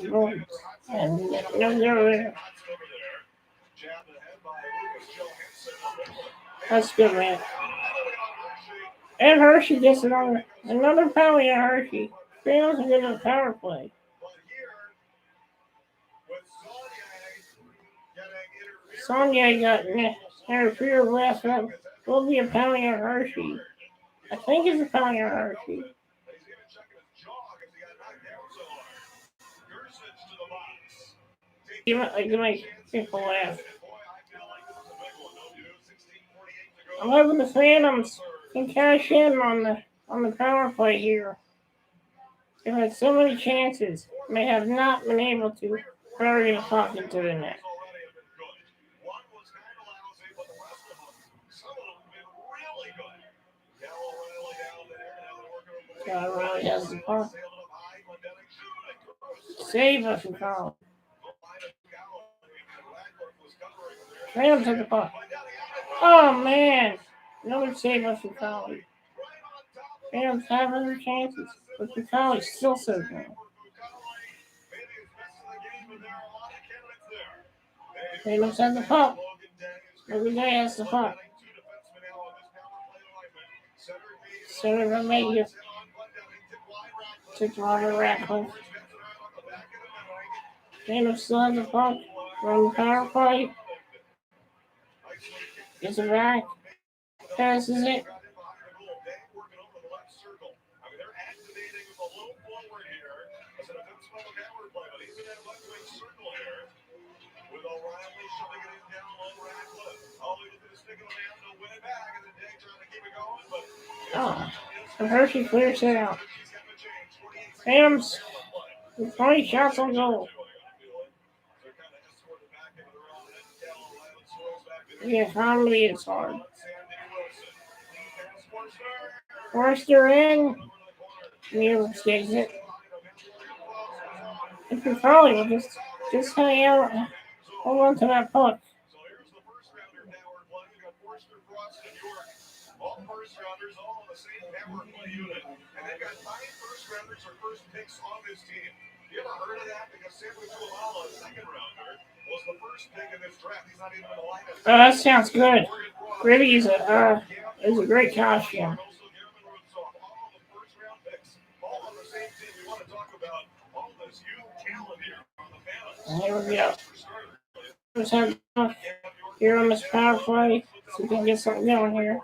board. And no go there. That's good, man. And Hershey gets another penalty on Hershey. Fails to get a power play. Sonia got interfered last up. Will be a penalty on Hershey. I think it's a penalty on Hershey. You might people laugh. I'm hoping the Phantoms can cash in on the power play here. They've had so many chances, and they have not been able to bury the puck into the net. God really has the puck. Save us from Colin. Phantoms at the puck. Oh man! Another save us from Colin. Phantoms have other chances, but Colin still so good. Phantoms have the puck. Every day has the puck. Center Romania. To Robert Ratcliffe. Phantoms still have the puck. Run the power play. Gets it back. Passes it. Oh, so Hershey clears it out. Phantoms with 20 shots on goal. The economy is hard. Forster in. Neil takes it. If you're probably will just hang out, hold on to that puck. All first rounders, all on the same power play unit. And they've got 9 first rounders or first picks on this team. You ever heard of that? Because Samuel Tuamala, a second rounder, was the first pick in this draft. He's not even in the lineup. Oh, that sounds good. Gritty is a great costume. All the first round picks, all on the same team. We want to talk about all this youth talent here on the Phantoms. And here we go. Let's have here on this power play so we can get something going here.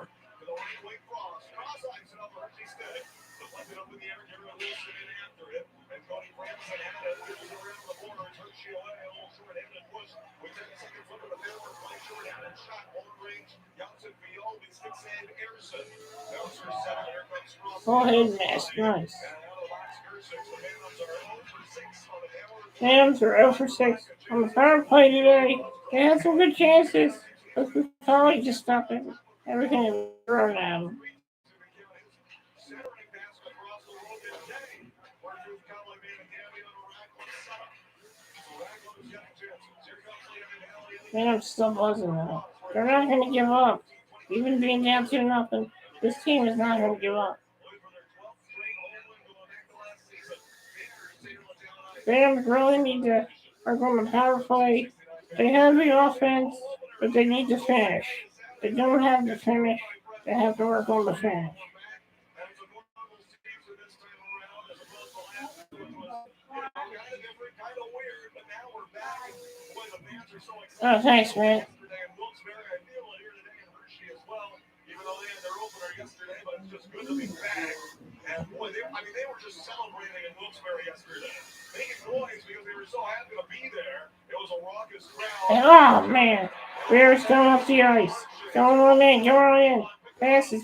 Full-head mask, nice. Phantoms are 0 for 6 on the power play today. They had some good chances, but we probably just stopped it. Everything is thrown at them. Phantoms still buzzing though. They're not going to give up. Even being down 2-0, this team is not going to give up. Phantoms really need to work on the power play. They have the offense, but they need to finish. They don't have to finish. They have to work on the finish. Oh, thanks, man. Even though they had their opener yesterday, but it's just good to be back. And boy, they were just celebrating in Wilkes-Barre yesterday. Making noise because they were so happy to be there. It was a raucous crowd. Oh, man. Bears going up the ice. Going on in, going on in. Passes.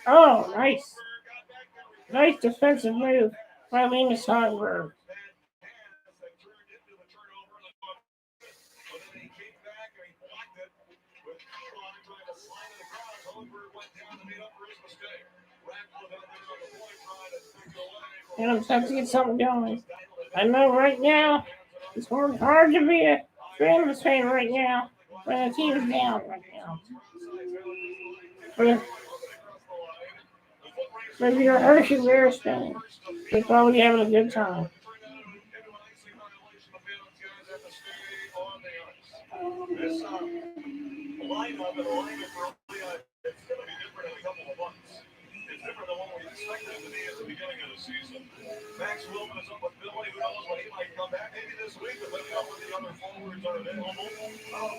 Oh, nice. Nice defensive move by Linus Hogberg. And I'm trying to get something going. I know right now it's hard to be a Phantoms fan right now when the team is down right now. But if you're a Hershey Bears fan, you're probably having a good time. This lineup and alignment for it's going to be different in a couple of months. It's different than what we expected it to be at the beginning of the season. Max Wilman is up with Billy. Who knows when he might come back? Maybe this week, depending on when the other forwards are available.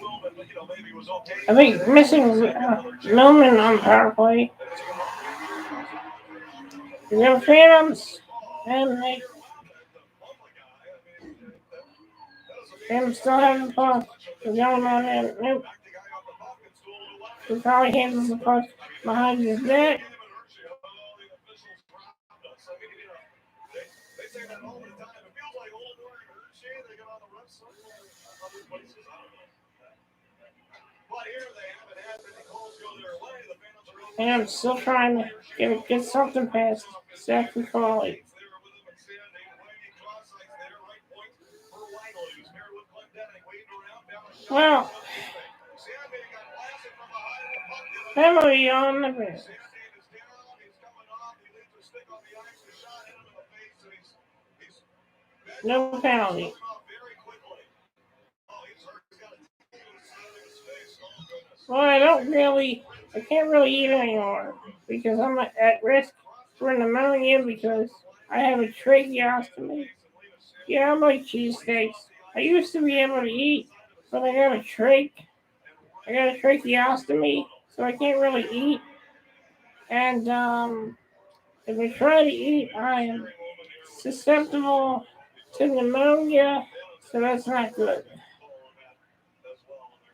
Wilman, maybe was okay. I think missing Millman on power play. You have Phantoms, and Phantoms still having the puck. They're going on in. Nope. He probably handles the puck behind his net. And I'm still trying to get something past Zach McCauley. Well, penalty on the bench. No penalty. Well, I can't really eat anymore because I'm at risk for pneumonia because I have a tracheostomy. Yeah, I like cheesesteaks. I used to be able to eat, but I got a tracheostomy, so I can't really eat. And if I try to eat, I am susceptible to pneumonia, so that's not good.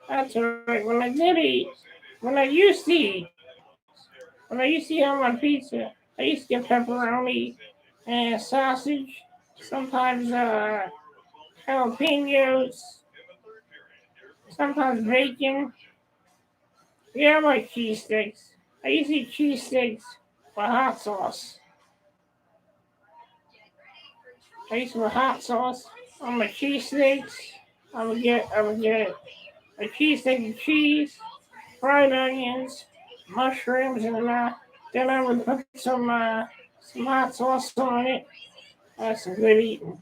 That's alright. When I used to eat on my pizza, I used to get pepperoni and sausage, sometimes jalapenos, sometimes bacon. Yeah, I like cheesesteaks. I used to eat cheesesteaks with hot sauce. I used to put hot sauce on my cheesesteaks. I would get a cheesesteak with cheese, fried onions, mushrooms, and then I would put some hot sauce on it. That's some good eating.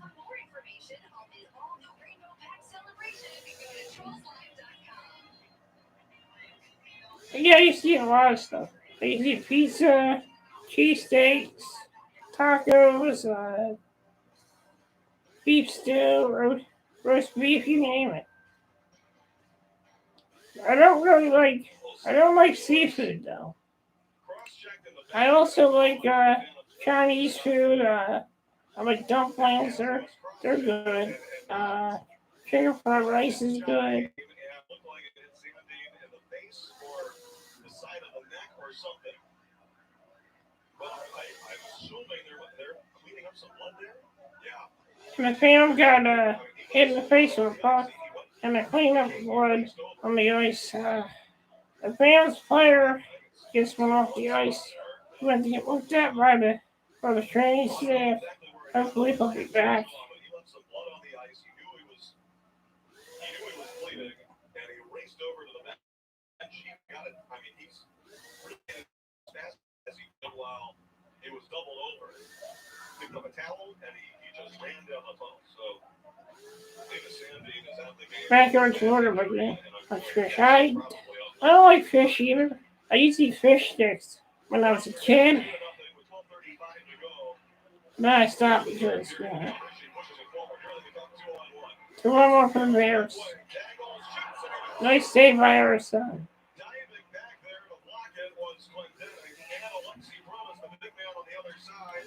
Yeah, I used to eat a lot of stuff. I used to eat pizza, cheesesteaks, tacos, beef stew, roast beef, you name it. I don't like seafood though. I also like Chinese food, I like dumplings. They're good. Sugar fried rice is good. My fam got hit in the face with a puck, and I cleaned up blood on the ice. The fam's player just went off the ice. He went to get looked at by the training staff. Hopefully he'll be back. He was doubled over, picked up a towel, and he just ran down the tunnel. So, Davis Sandine is out the game. Backyard Florida, but man, like fish. I don't like fish either. I used to eat fish sticks when I was a kid. Then I stopped because, 2-1 for the Bears. Nice save by our son.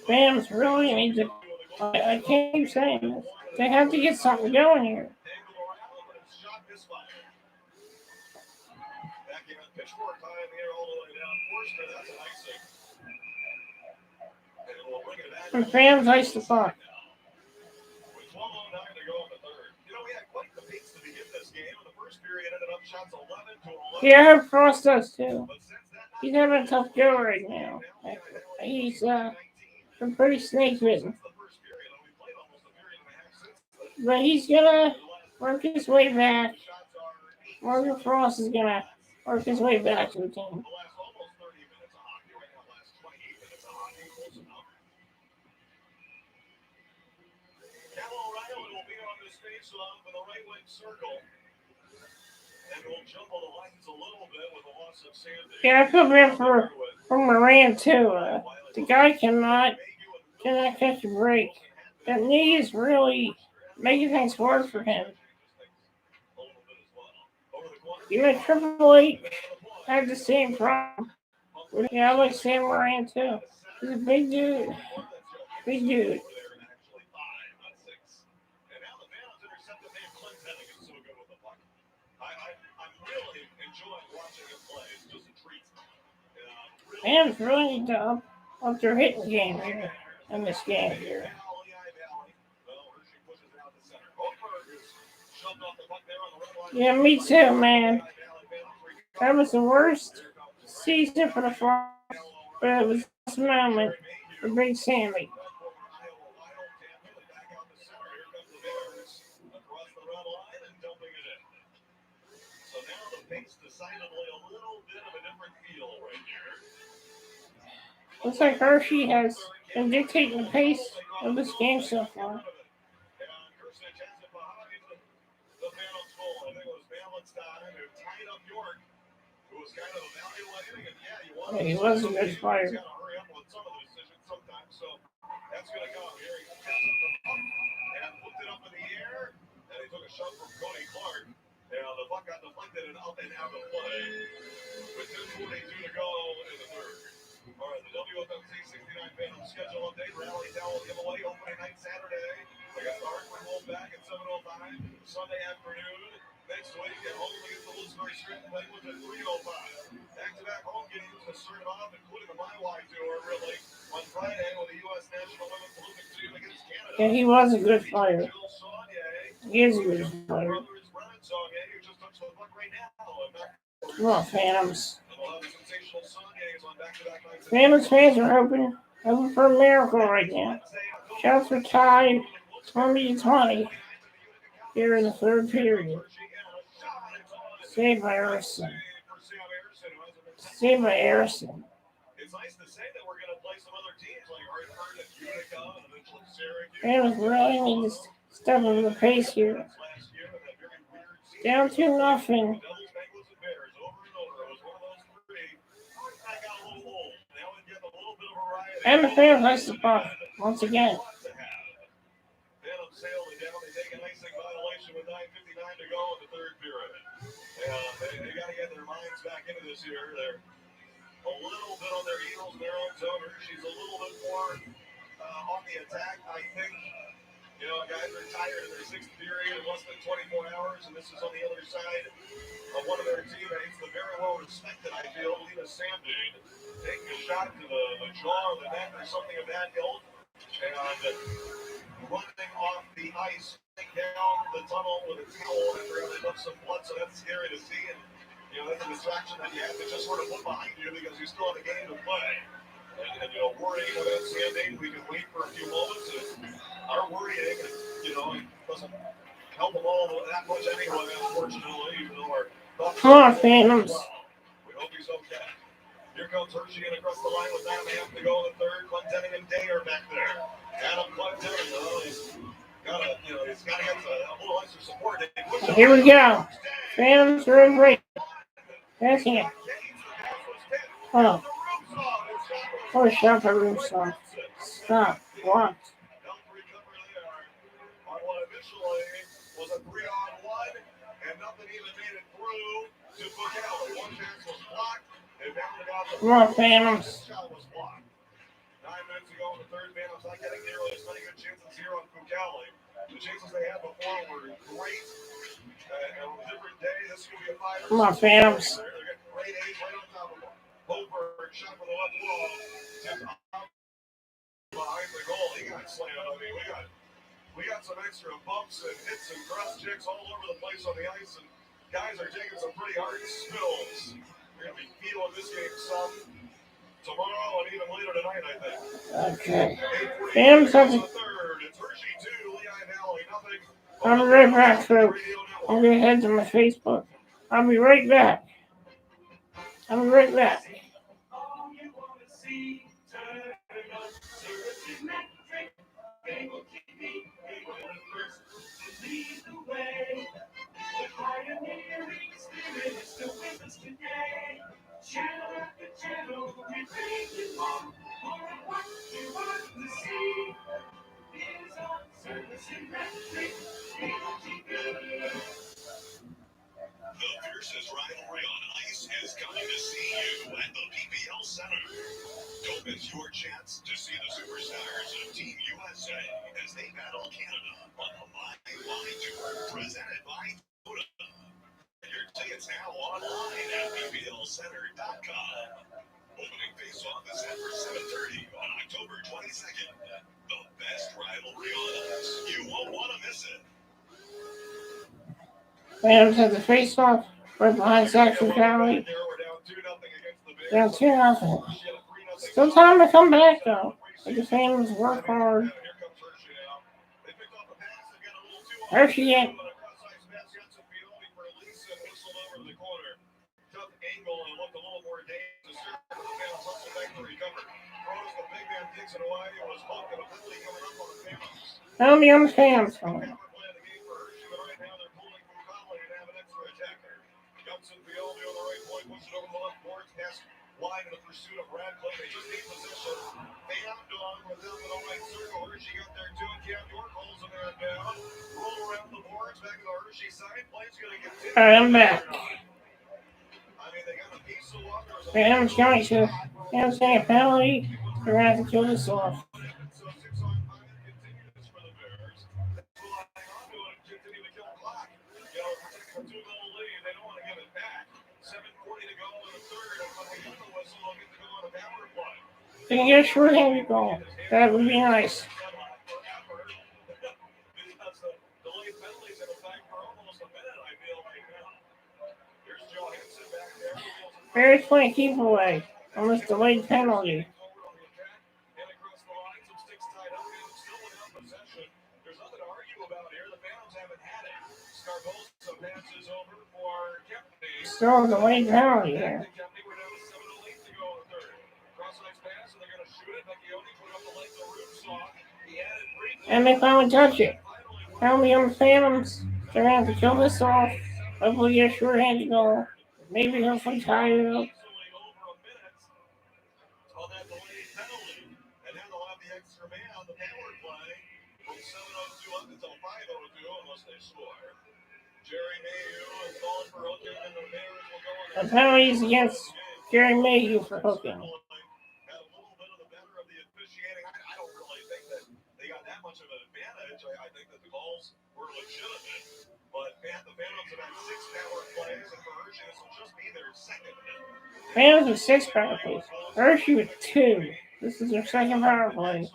Rams really need to. I can't keep saying this. They have to get something going here. And fans ice the puck. Yeah, I hope Frost does too. He's having a tough go right now. He's been pretty snake bitten. But he's gonna work his way back. Morgan Frost is gonna work his way back to the team. Yeah, I feel bad for Moran too. The guy cannot catch a break. That knee is really making things worse for him. Even Triple H had the same problem. Yeah, I like Sam Moran too. He's a big dude. Big dude. Rams really need to up their hitting game here in this game here. Yeah, me too, man. That was the worst season for the Frost, but it was this moment for Big Sammy. Looks like Hershey has been dictating the pace of this game so far. Yeah, he was a good player. The puck got deflected and up and out of play with 2:42 to go in the third. All right, the WFMC 69 Phantom schedule update. Rally towel giveaway opening night Saturday. We got the Hartford Wolfpack at 7:05. Sunday afternoon. Next week at home against the Wilkes-Barre Stratton Penguins at 3:05. Back-to-back home games to start off, including the MyWide Tour, really, on Friday with the U.S. National Women's Olympic team against Canada. Yeah, he was a good player. He is a good player. Come on, Phantoms. Phantoms fans are hoping for a miracle right now. Shots are tied 20-20 here in the third period. Saved by Erison. Saved by Erison. Phantoms really need to step up the pace here. Down 2-0. And the Phantoms ice the puck once again. They got to get their minds back into this here. They're a little bit on their heels in their own zone. She's a little bit more on the attack. I think, guys are tired in their sixth period in less than 24 hours, and this is on the other side of one of their teammates, the very well respected, I feel, Lena Sandin, taking a shot to the jaw of the neck or something of that ilk, and running off the ice down the tunnel with a towel after they left some blood, so that's scary to see. And that's a distraction that you have to just sort of put behind you because you still have a game to play. And worrying about Sandin, we can wait for a few moments. And our worrying, it doesn't help them all that much anyway, unfortunately, even though our thoughts Come on, Phantoms. We hope he's okay. Here comes Hershey in across the line with 9.5 to go in the third. Clendening and Day are back there. Adam Clendening, he's got to get a little extra support. Here we go. Phantoms are in break. That's it. Oh. Oh, shot by Russo. Stop. What? On what initially was a 3-on-1, and nothing even made it through to Bucali. One pass was blocked. They bounded out the Come on, Phantoms. shot was blocked. 9 minutes ago in the third, Phantoms not getting nearly as many good chances here on Bucali. The chances they had before were great. And on a different day, this could be a 5. Come on, Phantoms. They're getting great age right on top of them. Holberg shot from the left wall. Tipped out behind the goal. He got slammed. I mean, we got some extra bumps and hits and cross checks all over the place on the ice, and guys are taking some pretty hard spills. We're going to be feeling this game some tomorrow and even later tonight, I think. Okay. Phantoms have to... It's Hershey 2, Lehigh Valley, nothing. I'll be right back, folks. I'm going to head to my Facebook. I'll be right back. The fiercest rivalry on ice is coming to see you at the PPL Center. Don't miss your chance to see the superstars of Team USA as they battle Canada on the Live Line Tour presented by Toyota. Your tickets now online at pplcenter.com. Opening face-off is set for 7:30 on October 22nd. The best rivalry on ice. You won't want to miss it. Phantoms have the face-off right behind Saxon Valley. Down 2-0. Still time to come back, though. But the Phantoms work hard. Hershey it. That'll be on the Phantoms. Line in the pursuit of Radcliffe. They just need position. Bam Dog was up in the right circle. Hershey got there too. And Cam York holds a man down. Roll around the boards. Back to the Hershey side. Play's going to get All right, I'm back. I mean, they got a piece of luck. Phantoms going to a penalty. They're going to have to kill this off. So 6-on-5 continues for the Bears. That's who hang on to it and continue to kill the clock. A 2-goal lead. They don't want to give it back. 7:40 to go in the third. And when we get the whistle, they'll get to go on the power play. They can get a short-handed goal. That would be nice. Because the delayed penalties in effect for almost a minute, I feel right now. Here's Joe Hansen back there. Bears playing keep away on this delayed penalty. And across the line, some sticks tied up and still without possession. There's nothing to argue about here. The Phantoms haven't had it. Scarbosa passes over for Kempney. Still a delayed penalty here. Kempney, we're down to 7:08 to go in the third. Cross-ice pass, and they're going to shoot it. Vecchione put up the leg to Rootsaw. He added Brink. And they finally touch it. Penalty on the Phantoms. They're going to have to kill this off. Hopefully get a short-handed goal. Maybe hopefully tie it up. On that delayed penalty, and then they'll have the extra man on the power play from 7:02 up until 5:02 unless they score. Jerry Mayhew is calling for hooking, and the Bears will go on. The penalties against Jerry Mayhew for hooking. Had a little bit of the better of the officiating. I don't really think calls were legitimate. But the Phantoms have had 6 power plays, and for Hershey, this will just be their second. Phantoms with 6 power plays. Hershey with 2. This is their second power play.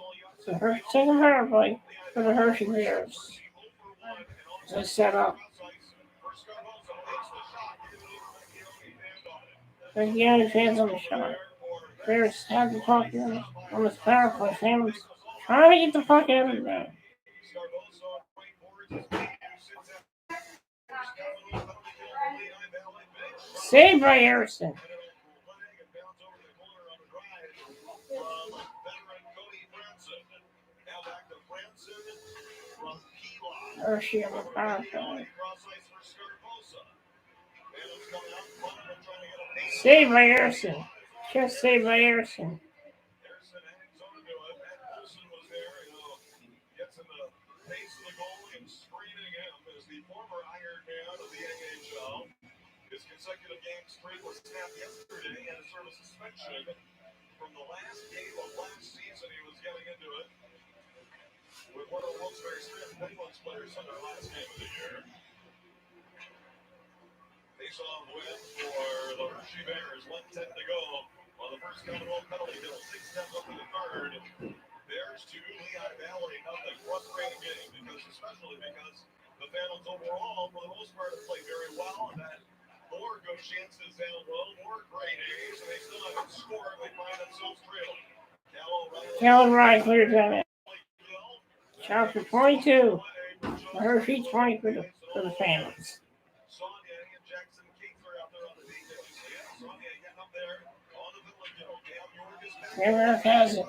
So her second power play for the Hershey Bears. So set up. There's the only fans on the shot. Bears have the puck on this power play. Phantoms trying to get the puck out of there. Saved by Harrison. Hershey on the power play. Saved by Harrison. Just saved by Harrison. Gets in the face of the goalie and screaming him as the former Iron Man of the AHL. His consecutive game streak was snapped yesterday and a service suspension from the last game of last season. He was getting into it with one of the Wilkes-Barre Strand Penguins players in their last game of the year. Face-off win for the Hershey Bears. 1:10 to go on the first Commonwealth penalty kill. 6 steps up to the third. Bears 2, Lehigh Valley nothing. Frustrating game especially because the Phantoms overall, for the most part, have played very well and had more good chances down low, more great A's, and they still haven't scored. They find themselves trailing. Cal O'Reilly clears that out. Shot for 22. Hershey 20 for the Phantoms. Sonia and Jackson Keith are out there on the details. Sonia getting up there on the middle. Cam York has it.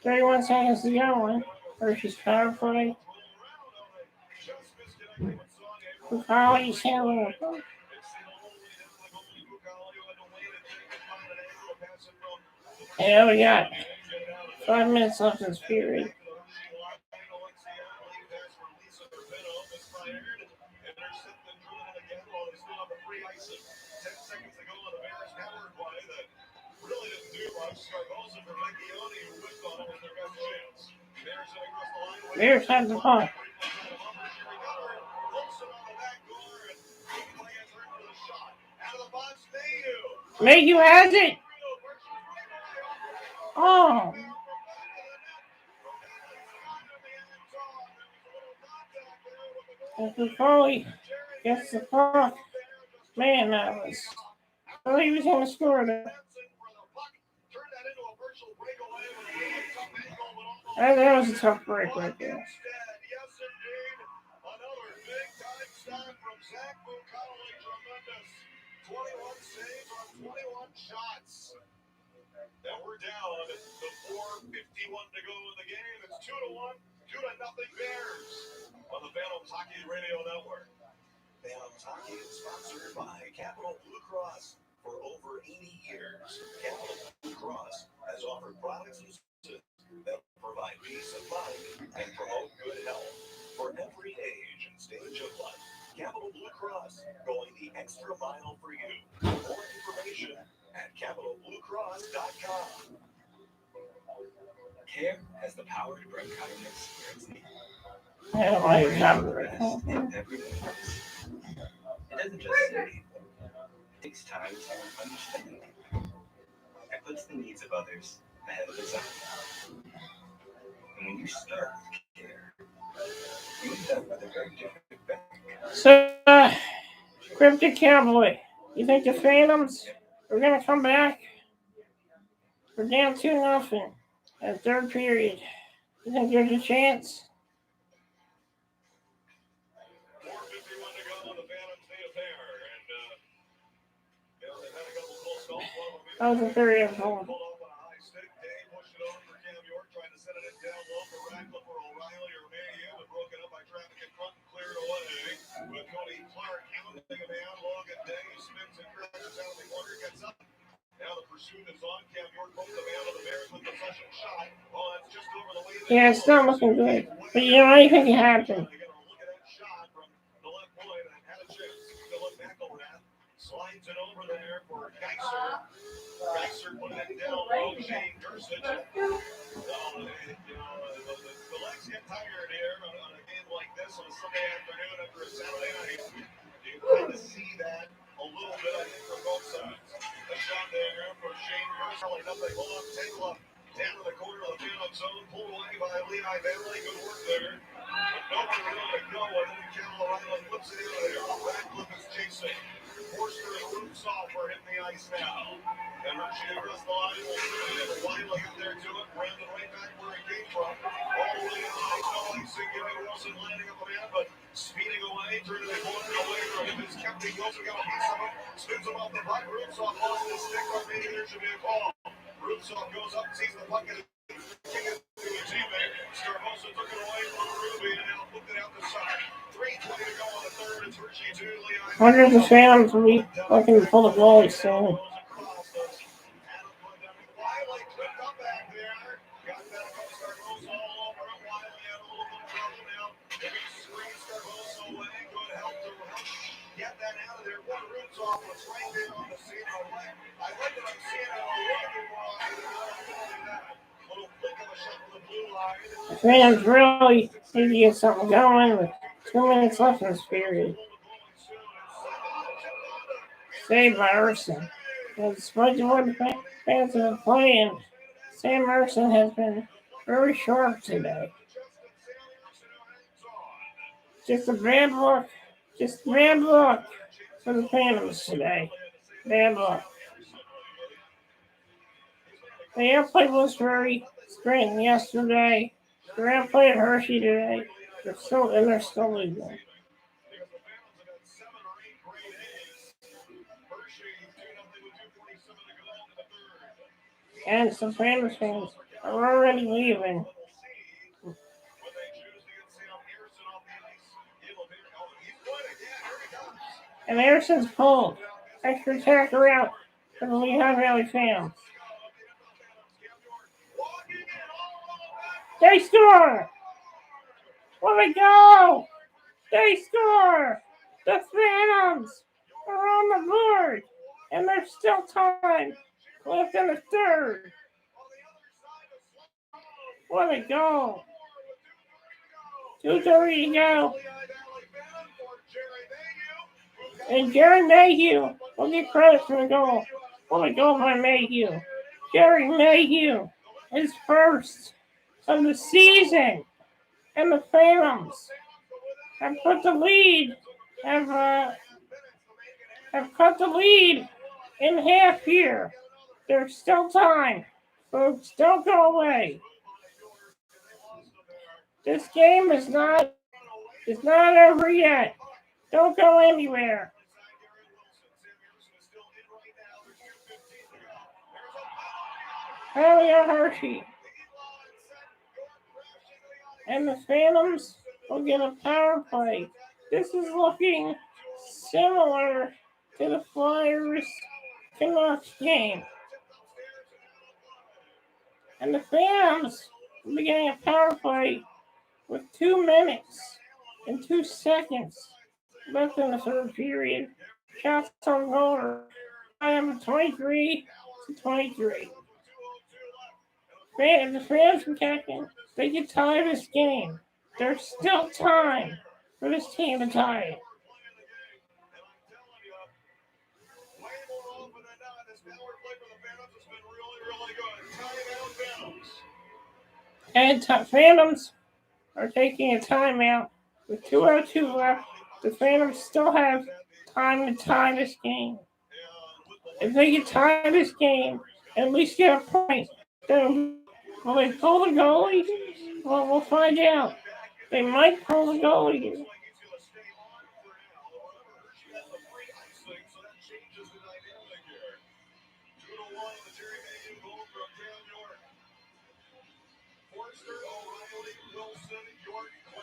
31 seconds to go. Hershey's power play. Bucali's handling it. And we got 5 minutes left in this period. Bears have the puck. Mayhew has it. Oh. And Bucali gets the puck. Man, I thought he was going to score there. That was a tough break right there. Yes, indeed. Another big-time stop from Zach Bucali. Tremendous. 21 saves on 21 shots. And we're down to 4:51 to go in the game. It's 2-1, 2-0 Bears on the Phantoms Hockey Radio Network. Phantoms Hockey is sponsored by Capital Blue Cross. For over 80 years, Capital Blue Cross has offered products and services that provide peace of mind and promote good health for every age and stage of life. Capital Blue Cross, going the extra mile for you. More information at capitalbluecross.com. Care has the power to bring kindness where it's needed. I don't like it. In everyday life. It doesn't just say, it takes time to understand. It puts the needs of others ahead of its own. And when you start with care, you end up with a very different bank. So, Cryptic Cowboy, you think the Phantoms are going to come back? We're down 2-0 in the third period. You think there's a chance? 4:51 to go, the Phantoms need a pair. And, they've had a couple close calls. That was a very important. Pulled off on a high stick. Day pushed it over for Cam York, trying to set it down low for Radcliffe or O'Reilly or Mayhew, but broken up by traffic in front and cleared away. With Cody Clark hounding a man, Logan Day spins and crashes out of the corner, gets up. Now the pursuit is on. Cam York pokes the man of the Bears with the possession shot. Oh, it's just over the way. Yeah, it's not looking good. But you know, anything can happen. Look at that shot from the left point and had a chance. Philip McElrath slides it over there for Geiser. Geiser putting it down low. Shane Gersich. The legs get tired here on a game like this on a Sunday afternoon after a Saturday night. You kind of see that a little bit, I think, from both sides. A shot there for Shane Kershaw, nothing. Hold on, take up. Down to the corner of the Phantom zone, pulled away by Lehigh Valley. Good work there. But nowhere really to go. And then Carolina flips it in there. Radcliffe is chasing. Forster and Rutzoff are hitting the ice now. And Hershey across the line will turn it in. Wiley up there to it. Brandon right back where he came from. All the way to the ice. No icing. Giving Wilson landing up the man, but speeding away. Turning the corner away from him. It's Kempty. Wilson got a piece of it. Spins him off the puck. Rutzoff lost his stick, but maybe there should be a call. Rutzoff goes up, sees the puck, and kicking it to a teammate. Scarbosa took it away from Ruby and now flipped it out the side. 3:20 to go on the third. It's Hershey 2, Lehigh. Wonder if the Phantoms will be looking to pull the goalie soon. Wiley clipped up back there. Got that across Scarbosa all over him. Wiley had a little bit of trouble now. Maybe screen Scarbosa away. Good help to get that out of there. One Rutzoff was right there on the scene of the left. I like that I'm seeing it on the walking line. Little flick of a shot from the blue line. The Phantoms really need to get something going with 2 minutes left in this period. Saved by Urson. Despite the way the fans have been playing, Sam Urson has been very sharp today. Just a bad look. Just bad luck for the Phantoms today. Bad luck. They outplayed Westbury Scranton yesterday. They outplayed Hershey today. They're still losing. And some Phantoms fans are already leaving. And Anderson's pulled. Extra attacker out for the Lehigh Valley Phantoms. They score! What a goal! They score! The Phantoms are on the board, and there's still time left in the third. What a goal! 2:30 to go. And Jerry Mayhew will get credit for the goal. What a goal by Mayhew. Jerry Mayhew, his first of the season. And the Phantoms have put the lead, have cut the lead in half here. There's still time. Folks, don't go away. This game is not over yet. Don't go anywhere. Elliot Hershey. And the Phantoms will get a power play. This is looking similar to the Flyers Canucks game. And the Phantoms will be getting a power play with 2 minutes and 2 seconds left in the third period. Shots on goal. I am 23-23. The Phantoms from Catkin, they can tie this game. There's still time for this team to tie it. And Phantoms are taking a timeout with 2:02 left. The Phantoms still have time to tie this game. If they can tie this game, at least get a point, then will they pull the goalie? Well, we'll find out. They might pull the goalie.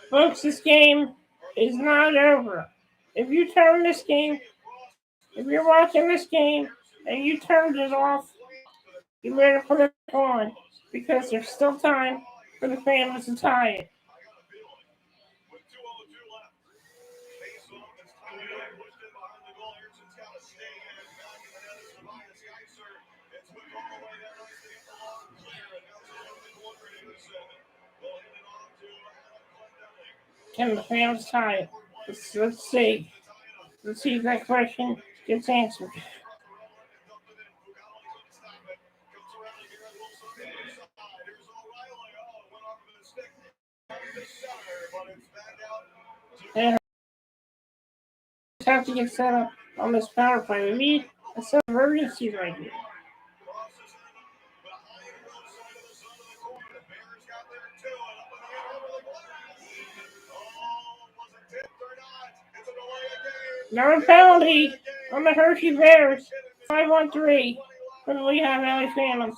Folks, this game is not over. If you turn this game, if you're watching this game and you turned it off, you better put it on because there's still time for the Phantoms to tie it. Can the Phantoms tie it? Let's see. Let's see if that question gets answered. And have to get set up on this power play. We need a set of urgency right here. Another penalty on the Hershey Bears. 5-on-3 for the Lehigh Valley Phantoms.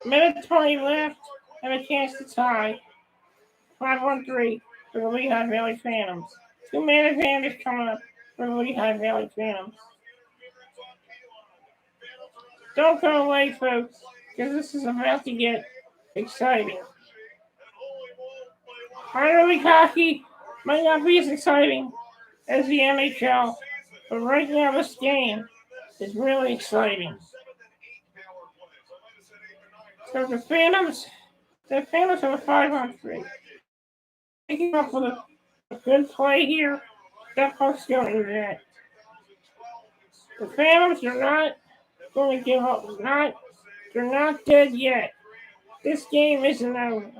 Minute 20 left and a chance to tie. 5-on-3 for the Lehigh Valley Phantoms. 2-man advantage coming up for the Lehigh Valley Phantoms. Don't go away, folks, because this is about to get exciting. Minor league hockey might not be as exciting as the NHL, but right now this game is really exciting. So the Phantoms have a 5-on-3. Picking up with a good play here. That puck's going to that. The Phantoms are not going to give up. They're not dead yet. This game isn't over.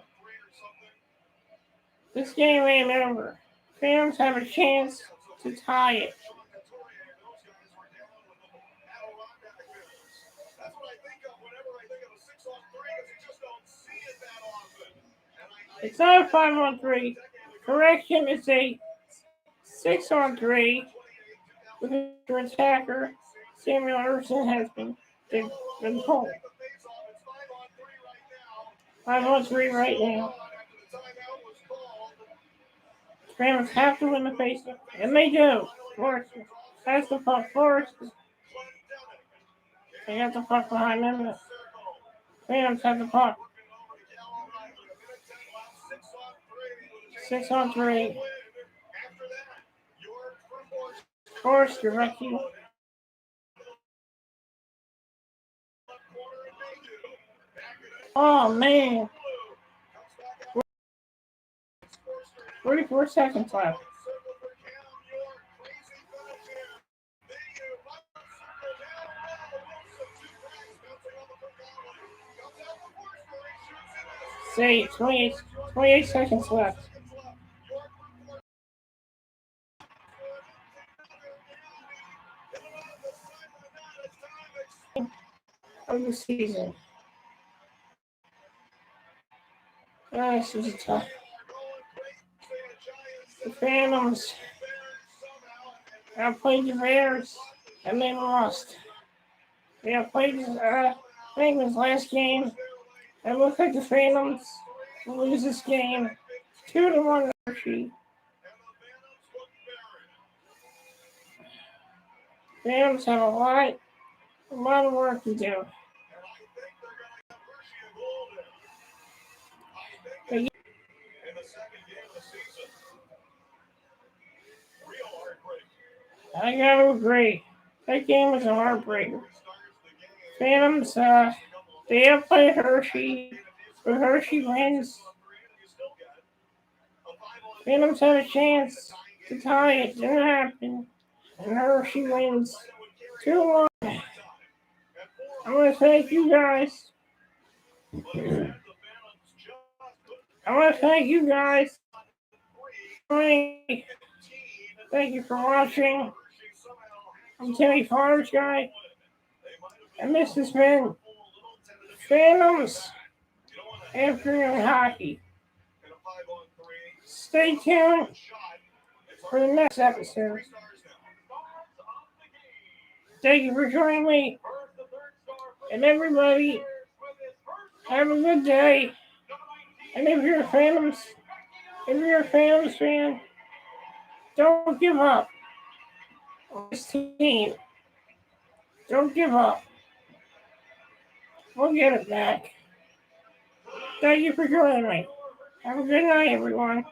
This game ain't over. Phantoms have a chance to tie it. It's not a 5-on-3. Correction, it's a 6-on-3 with your attacker. Samuel Ersson has been pulled. 5-on-3 right now. Phantoms have to win the faceoff, and they do. Forrester has the puck. Forrester. They got the puck behind them. Phantoms have the puck. 6-on-3. Forrester right here. Oh man. 44 seconds left. Say 28 seconds left. Of the season. This was tough. The Phantoms outplayed the Bears and they lost. They outplayed the Penguins last game. It looks like the Phantoms will lose this game 2-1 Hershey. Phantoms have a lot of work to do. I gotta agree. That game was a heartbreaker. Phantoms, they outplayed Hershey, but Hershey wins. Phantoms had a chance to tie it. Didn't happen. And Hershey wins 2-1. I want to thank you guys. Thank you for watching. I'm Timmy Farms Guy. And this has been Phantoms Afternoon Hockey. Stay tuned for the next episode. Thank you for joining me. And everybody, have a good day. And if you're a Phantoms fan, don't give up on this team. Don't give up. We'll get it back. Thank you for joining me. Have a good night, everyone.